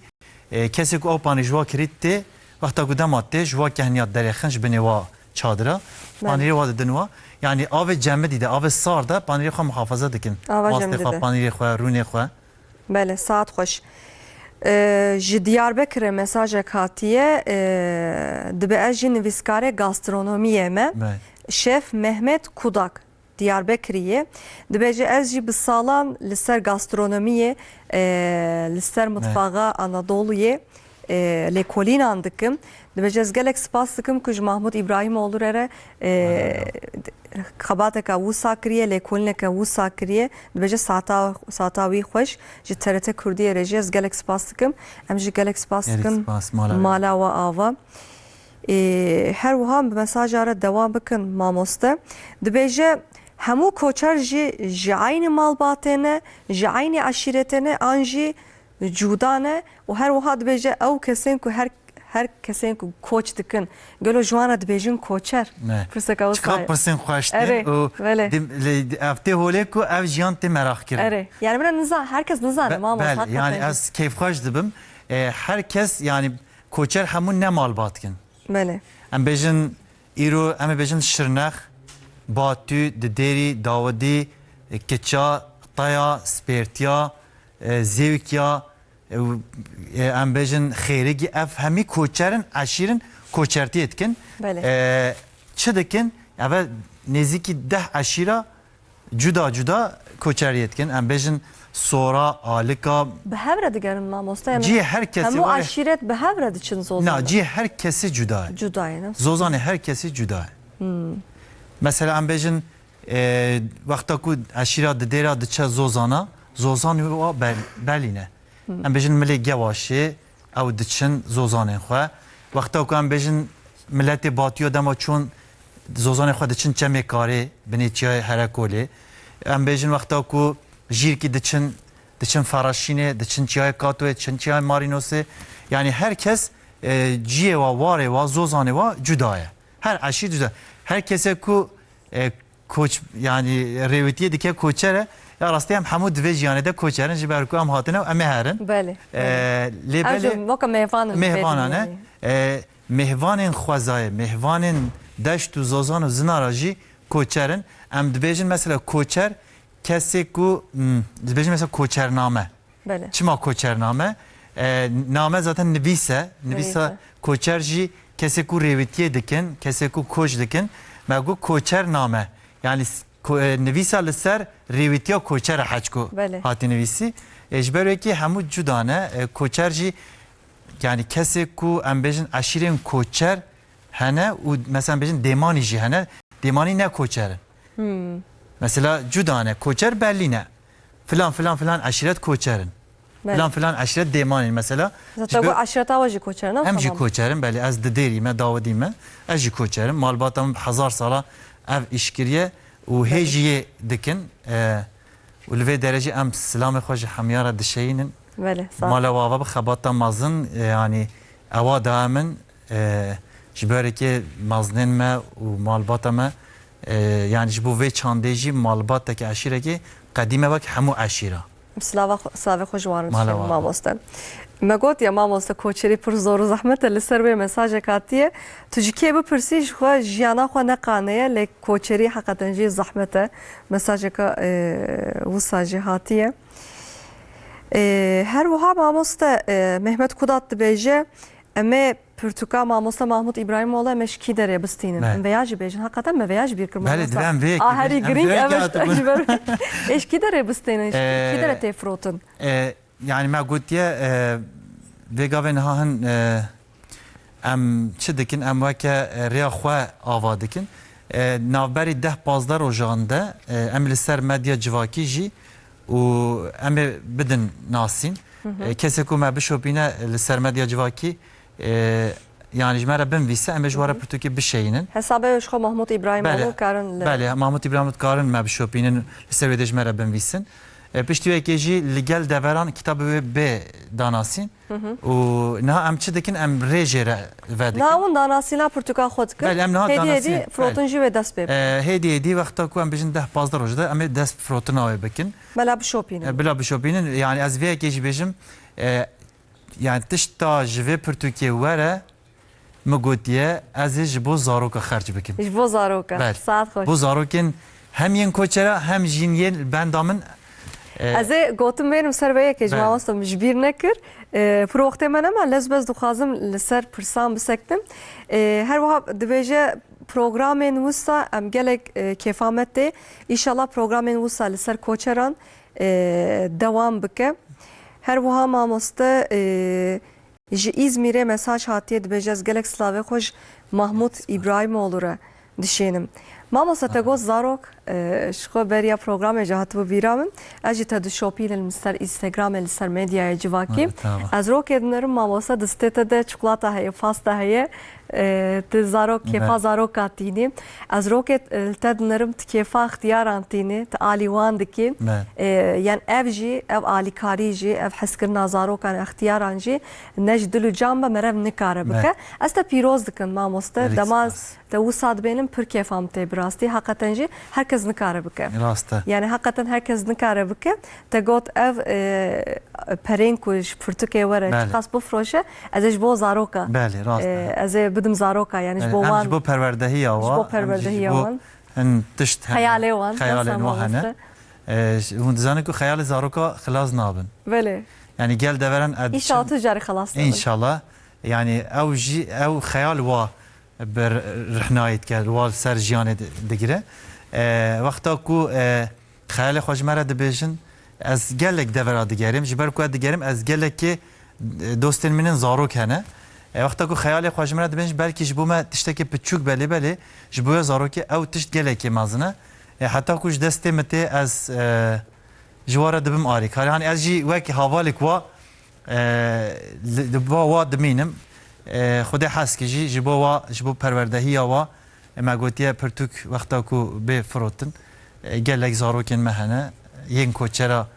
کسی که آپانی جوا کریت وقتا گودم آته جوا کهنیات در خنش بنوا چادره پانیری واد دنوا یعنی آب جمع دیده آب سار ده پانیری خو محافظه دکن واسطه خو پانیری خو رونه خو بله saat خوش ji Diyarbakır'a mesaj hatiye dibe ez jî nivîskare gastronomiye me Şef Mehmet Kudak Diyarbakır'ye dibêje ez jî bi salan li ser gastronomiye li ser mutfağa Anadolu'ye lêkolînan dikim dibêje ez gelek spas dikim ku ji Mahmud İbrahîmoğlu re xebateka wisa kiriye lêkolîneka wisa kiriye dibêje sata wî xweş ji TRT Kurdiyê re jî ez gelek spas dikim em jî gelek spas dikim mala we ava her wiha bi mesaja re dewam bikin mamoste dibêje hemû koçer ji aynı malbatê ne ji aynı aşîretê ne an jî cuda ne û her wiha dibêje ew kesên ku her kesên ku koç dikin gelo ji wan re dibêjin koçer pirseka çıkar pirsin xweştin û ev tê holê ku ev jiyan tê merak kirin yani bira nizan herkes nizane mamos yani ez keyfxweş dibim herkes yani koçer hemû ne malbat kin Belê em bêjin îro em ê bêjin şirnex Batû, Diderî, Dawidî, Kiça, Taya, Spêrtiya, Zêwikiya, em bêjin Xêrigî ev hemî koçerin eşîrin koçertiyê dikin. Çi dikin? Ev nêzîkî 10 eşîra cuda cuda koçeriyê dikin. Em bêjin Sora, Alika. Bi hev re digerin mamosta Cî herkesî hemû aşîret bi hev re diçin zozan. Na, cî herkesî cuda ye. Cuda ye. Zozanê herkesî cuda ye. Mesela em bêjin wexta ku eşîra di dêra diçe zozana zozan wa belîne em bêjin milê gewaşê ew diçin zozanên xwe wexta ku em bêjin milletê batiyo dema çûn zozanê xwe diçin çemêkarê binêçiya herekolê em bêjin wexta ku jîrkî diçin feraşînê diçin çiyayê katoyê diçin çiyayê marînosê yani herkes ciyê wa warê wa zozanê wa cuda ye her eşîr cuda herkese ku koç yani rêwîtiyê dike koçere ya rastî em hemû divê jiyanê de koçerin ji ber ku em hatine em ê herin Belê lê belê voka mêhvanan mêhvanên xwezayê mêhvanên deşt û zozan û zinara jî koçerin em dibêjin mesela koçer kesê ku dibêjin mesela koçername çima koçername name zaten nivîse koçer jî kesê ku rêwîtiyê dikin kesê ku koç dikin me got koçer name yani nivîsa li ser rêwîtiya koçer heçko hatî nivîsî ji ber wekî hemû cuda ne koçer jî yani kesek ku em bejin aşiren koçer hene u mesela bejin demani ji hene demani ne koçerin. Mesela cudane koçer Berlin'e filan filan filan aşiret koçerin. Filan filan aşiret demani mesela. Zaten bu aşiret avacı koçerin. Hem jî koçerim belli ez diderîme davedîme ez jî koçerim malbatam 1000 sala ev işkiriye û hêjiyê dikin û li vê derecê em silamê xwe ji hemyara dişeyînin mala wava bi xebata mezin yani ewa da min ji berekê mezinên me û malbata me yani ji bo vê çandê jî malbatekî eşîrekî qedîme wek hemû eşîra Slavê xwe ji wan mamoste. Me got ya mamoste koçerî pir zor û zehmet e li ser wê mesajek hatiye tu ji kê bipirsî ji xwe jiyana xwe neqaneye lê koçerî heqeten jî zehmet e mesajeka wisa jî hatiye her wiha mamoste Mehmet Kudat dibêje em ê Pirtûka mamoste Mahmud İbrahimoğlu em ê ji kî derê bistînin em vêya jî bêjin heqeten me vêya jî bîr kir herî girîng ev ji kî derê bistînin kî derê tê firotin yani me gotiye vê gavên ha hin em çi dikin em weke rêya xwe ava dikin navberî 10-15 rojan de em li ser medya civakî jî û em ê bidin nasîn kesek ku me bişopîne li ser medya civakî yani ji me re binivîse em ê ji wara pirtûkê bişeyînin hesabê ji xwe Mahmud İbrahimoğlu karin belê Mahmud İbrahimoğlu karin me bişopînin li ser wê de ji me re binivîsin piştî wekê jî li gel deveran kitabê wê bê danasîn û niha em çi dikin em rêjê re vedikin navûn danasîna pirtûka xwe dikin hêdî firotin jî wê dest pê hêdî wexta ku em bêjin 10-15 roj de em ê dest firotina wê bikin bela bişopînin bila bişopînin yani ez vê yekê jî bêjim yani tişta ji vê pirtûkê were min gotiye ez ê ji bo zaroka xerc bikim ji bo zaroka saet xweş bo zarokên hem yên koçera hem jîn yên benda min ez ê gotim bêrim ser vê yekê ji mamostem ji bîr nekir firoxtê me nema lez bez dixwazim li ser pirsan bisektim her wiha dibêje programên wisa em gelek kêfamet tê îşallah programên wisa li ser koçeran dewam bike her wiha mamoste ji İzmir'e mesaj hatiye dibêje ez gelek silavê xwe ji Mahmud İbrahimoğlu re dişênim mamoste te got zarok ji xwe beriya programê jî hatibû bîra min ez jî te dişopînin li ser Instagramê li ser medyaya civakî ez rokê dinirim mamoste distê te de çikolata heye pasta heye tu zarok kêfa zaroka tînî ez rokê te dinirim tu kêfa ixtiyaran tînî tu alî wan dikî yani ev jî ev alîkarî jî ev heskirina zarokan ixtiyaran jî ne ji dil û can be merev nikare bike ez te pîroz dikim mamoste demaz te wisa dibênim pir kêfam tê bi rastî heqeten jî herkes nikare bike yani heqeten herkes nikare bike te got ev perên ku ji pirtûkê were çiqas bifroşe ez ê ji bo zaroka ez ê bidim zaroka yani ji bo wan ji bo perwerdehiya wan ji bo perwerdehiya wan hin tişt xeyalê wan xeyalên wan hene hûn dizanin ku xeyalê zaroka xilas nabin belê yani gel deveran îşallah tu jarî xelas nabin inşallah yani ew jî ew xeyal wa bir rihnayê dike wa ser jiyanê digire wexta ku xeyalê xwe ji me re dibêjin ez gelek devera digerim ji ber ku digerim ez gelekê dostên min zarok hene wexta ku xeyalê xwe ji me re dibêjin belkî ji bo me tiştekî piçûk belê ji bo ya zarokê ew tişt gelekê mezin e heta ku ji destê me tê ez ji wara dibim alîkar yani ez jî wekî havalek wa wa dimînim Xwedê hes kî ji bo perwerdehiya wa me gotiye pirtûk wexta ku bê firotin gelek zarokên me hene yên koçera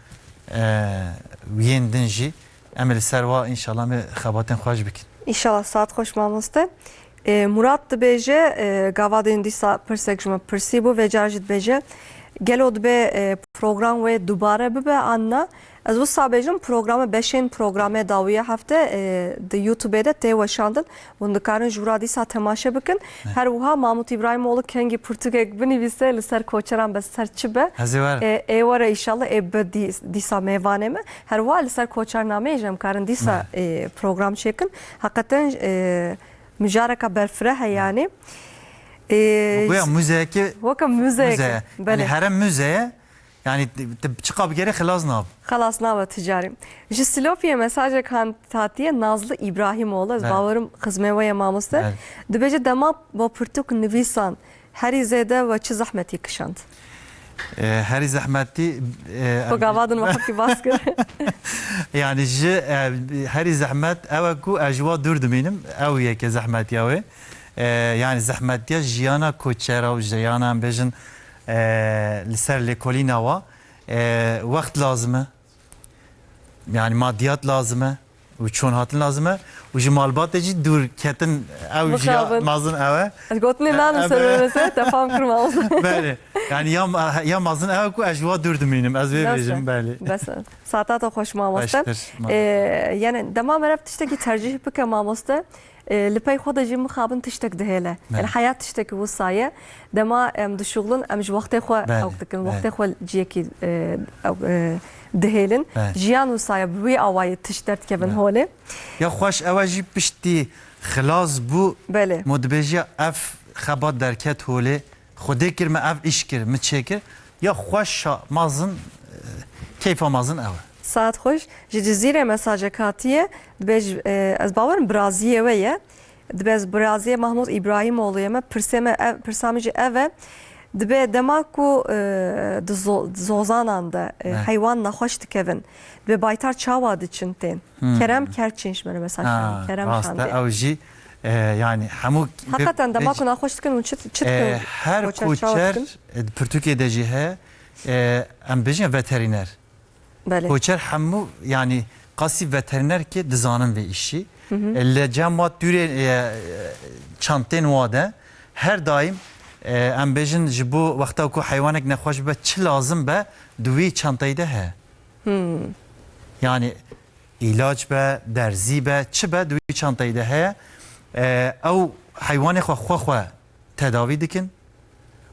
yên din jî em li ser wa inşallah me xebatên xweş bikin İnşallah saat xweş mamoste Murat dibêje gavadên dîsa pirsek ji me pirsî bû vê car jî dibêje gelo dibe program wê dubare bibe anna ez wisa bêjim programı beşên programê dawiya hefte di YouTube'ê de tê weşandin hûn dikarin ji wira dîsa temaşe bikin her wiha Mahmud İbrahimoğlu kengî pirtûkek binivîse li ser koçeran be ser çi be ê were îşallah ê bi dîsa mêvanê me her wiha li ser koçernameyê jî em karin dîsa program çêkin heqeten mijareka berfire heyyanî Goya müzeyeki weka müzeyek yani her müzeye yani çıkab geri خلاص nab. خلاص ناوە تجاری ji Silopiyê mesajek hatiye Nazlı İbrahimoğlu ez Evet. bawerim xizmêweye mamoste Evet. dibêje dema bo pirtûk nivîsan herî zêde ve çi zehmetî kişand Heri zahmeti bu gavadin wextî bas kir yani ji heri zahmet ev ku ajwa dur dimînim ew yeke zahmet yawe yani zahmetiya jiyana koçera û jiyana em bêjin li ser lêkolîna wa wext lazim e yani maddiyat lazım e û çûn hatin lazım e û ji malbatê jî dûr ketin ew jiya Mixabin. mazin ew e ez gotinê nanim Evet. serverese tefam kir mamoste belê yani ya mazin ew ku ajwa dur dimînim ez vê bêjim belê bes saata te xweş mamoste Baştır. yani dema merav tiştekî tercih bike mamoste li pey xwe de jî mixabin tiştek dihêle yani hayat tiştekî wisaye dema em dişuxlin em ji wextê xwe Belê, ew dikin belê. wextê xwe ciyekî dihêlin Belê. jiyan wisaye bi wî awayê tiş derdkevin holê ya xweş ew jî piştî xilas bû belê مدبێژە ئەف خەبات دەرکەت هۆلێ خودێ کر me ev iş kir min çêkir ya xweş mazin keyfa mazin ew saat xweş ji cizîrê mesajek hatiye dibêj ez bawerim Braziyê we ye dibe ez Braziyê Mahmud İbrahimoğlu ye me pirsame jî ev e dibe dema ku di zozanan de heywan nexweş dikevin dibe baytar çawa diçin tên kerem kerçîn ji me mesaj kerem rast şandê ew jî yani hemû Hakikaten dema ku nexweş dikin û çi dikin her koçer çawa koçer dikin? Pirtûkê jî heye em bêjin veterîner belê koçer hemû yani qasî veterîner ki dizanin vê îşî li cem wat dûrê çantên wa de her daim em bêjin ji bo wexta ku heywanek nexweş be çi lazim be di wî çantayê de heye yani ilaç be derzî be çi be di wî çantayê de heye ew heywanê xwe tedavî dikin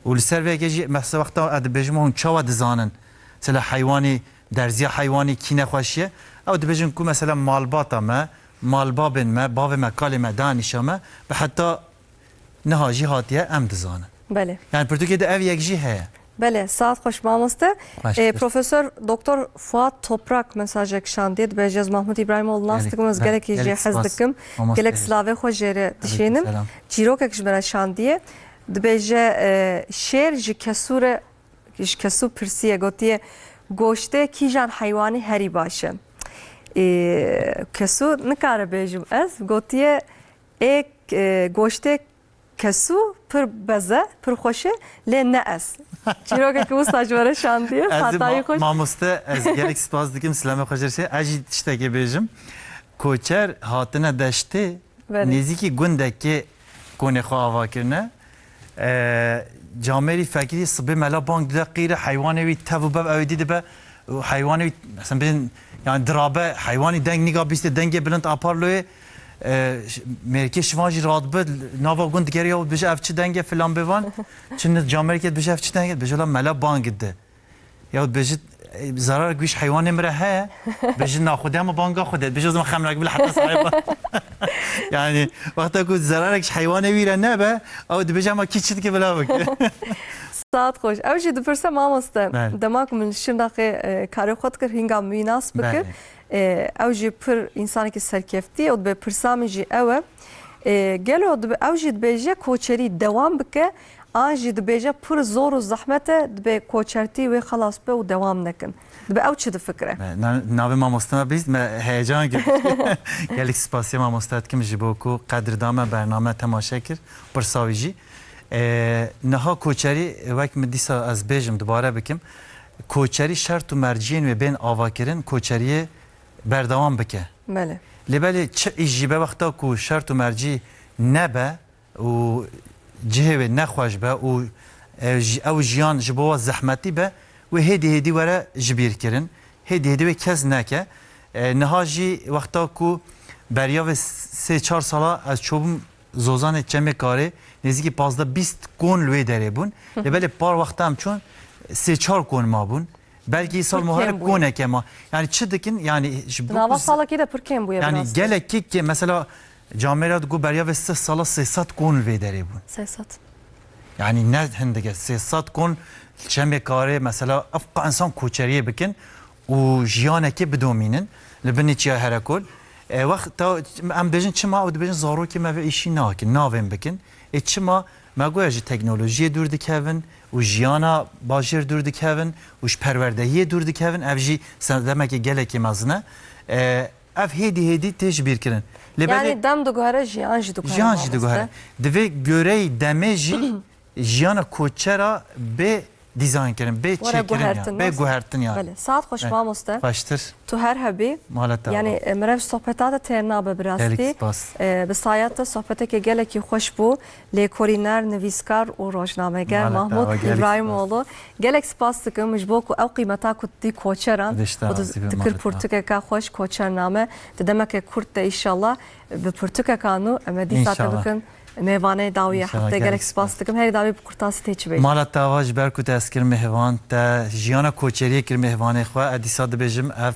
û li ser vê jî mesela wexta dibêjim hûn çawa dizanin mesela heywanê derziya heywanê kî nexweşiye ew dibêjin ku mesela malbata me malbabên me bavê me kalê me danîşa me bi heta niha jî hatiye em dizanin belê yani Pirtûkê de ev yek jî heye belê saat xweş mamoste Baştır. Profesör Doktor Fuat Toprak mesajek şandiye dibêje ez Mahmud İbrahimoğlu nas dikim ez gelekî jê hez dikim gelek silavê xwe jêrê dişênim çîrokek ji me re şandiye dibêje şêr ji kesurê ji kesû pirsiye gotiye goştê kîjan heywanî herî baş e kesû nikare bêjim ez gotiye goştê kesû pir beze pir xweş e lê ne ez çîrokekî wisa ji me re şandiye hatayî xweş mamoste ez gelek spas dikim silame xwe jêrê ez jî tiştekê bêjim koçer hatine deştê nêzîkî gundekê konê xwe ava kirine camerî fekirî sibê mela bang dide qîre heywanê wî tev û bev ew dibe heywanê wî mesela bêjin yani dirabe heywanî deng nîga bîstê dengê bilind aparloyê merkê şivan jî radbe nava gund geriya û bêje ev çi dengê filan bêvan çi camerîkê bêje ev çi dengê bêje la mela bang dide ya bêje zarar güç heywanê me re heye bêje naxwedê me banga xwedê bêje zema xemrek bil heta sahiba yani wexta ku zararek heywanê wî re nebe ew dibêje me kî çi dike bila bike saat xweş ew jî dipirse mamoste Belê. dema ku min şimdaqê karê xwe dikir hinga mînas bikir ew jî pir însanekî serkeftî ew dibe pirsamê jî ew e gelo dibe ew jî dibêje koçerî dewam bike an jî dibêje pir zor û zehmet e dibe koçertî wê xelas be û dewam nekin dibe ew çi difikire navê mamoste me bîst me heyecan kir gelek spasiye mamoste dikim ji bo ku qedrdame bername temaşe kir pirsavî jî niha koçerî wek min dîsa ez bêjim dubare bikim koçerî şert û merciyên wê bên avakirin koçeriyê berdewam bike belê lê belê çi îş jî be wexta ku şert û mercî nebe û cihê wê nexweş be û ew jiyan ji bo we zehmetî be wê hêdî hêdî were ji bîr kirin hêdî hêdî wê kes neke niha jî wexta ku beriya vê 3-4 sala ez çûbûm zozanê çemê karê nêzîkî 15-20 kon li wê derê bûn lê belê par wexta em çûn 3-4 kon mabûn belki sal muharip koneke ma yani çi dikin yani nava salakî de pir kêm bûye yani gelekî ki mesela camera gu beriya ve 3 sala 300 kon li wê derê bûn sesat yani ne hindike 300 kon çemê karê mesela ev insan koçeriye bikin û jiyanekê bidomînin li binê çiya herekol wexta em bêjin çima û dibêjin zarokê me vê îşî nakin navên bikin çima me goya ji teknolojiyê dûr dikevin û jiyana bajêr dûr dikevin û ji perwerdehiyê dûr dikevin ev jî demekî gelekî mezin e ev hêdî hêdî tê ji bîr kirin. Yani dem diguhere jiyan jî diguhere. Jiyan jî diguhere. Divê göreyî demê jî jiyana koçera bê dizayn kirin, bê çêkirin, bê guhertin ya. Saat hoş mamoste. Baştır. Tu her hebî. Yani merev sohbetata têr nabe bi rastî. Bi sayata sohbeteke gelekî xweş bû lêkolîner, nivîskar û rojnameger Mahmud İbrahimoğlu. Gelek spas dikim ji bo ku ew qîmeta ku dî koçeran û dikir pirtûkeka xweş koçername di demeke Kurd de îşallah bi pirtûkeka nû em ê dîsa te bikin mêvanê dawiya heftê gelek spas dikim herî dawî bi kurtasî tê çi bê. Mala dava ji ber ku te ez kir mehvan te jiyana koçeriyê kir mehvanê xwe dîsa dibêjim ev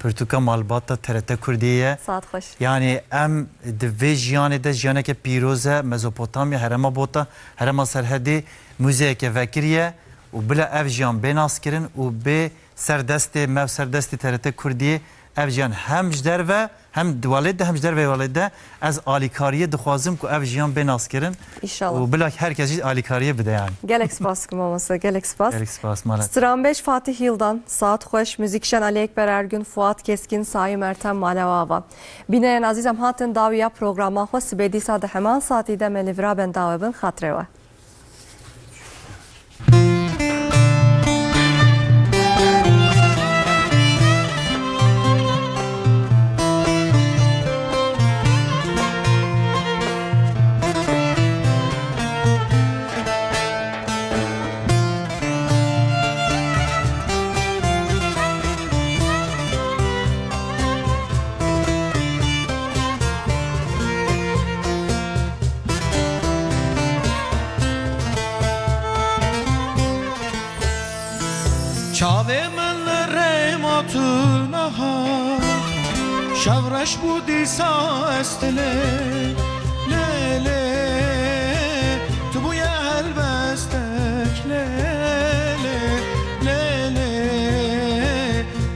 pirtûka malbata TRT Kurdiyê ye. Saat xweş. Yani em di vê jiyanê de jiyaneke pîroz e Mezopotamya herema bota herema serhedê muzeyeke vekiriye û bila ev jiyan bê nas kirin û bê serdestê mev serdestê TRT Kurdiyê ev jiyan hem ji derve hem walê de hem ji derve walê de ez alîkariyê dixwazim ku ev jiyan bê nas kirin İnşallah. û bila herkes jî alîkariyê bide yani. Gelek spas dikim mamasa gelek spas. Gelek spas malat. Stranbeş Fatih Yıldan, Saat Xweş, Müzikşen Ali Ekber Ergün, Fuat Keskin, Sayım Ertem Malevava. Bineyên azîzem hatin dawiya programa xwe sibê dîsa di heman satî de me livra ben dawe bin xatirê we. Çavê min li rêmatû nehat şevreş bû dîsa ez tilê lê lê tu bûye helbestek lê lê lê lê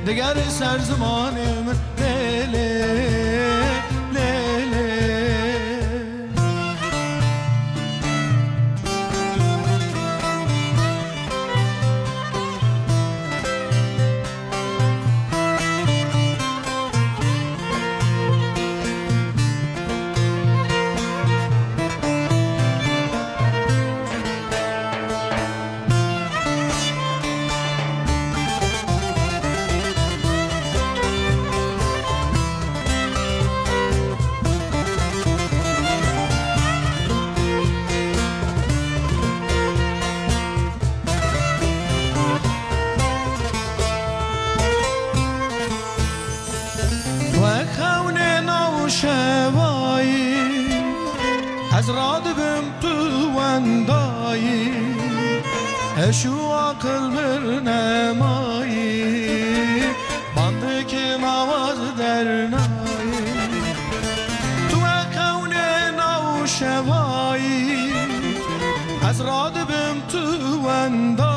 diger ser zimanê min lê lê lê lê. از را دبم تو وندایی اشو عقل برنمایی bandı ki mavaz dernایی تو کون نو شوایی از را دبم تو وندایی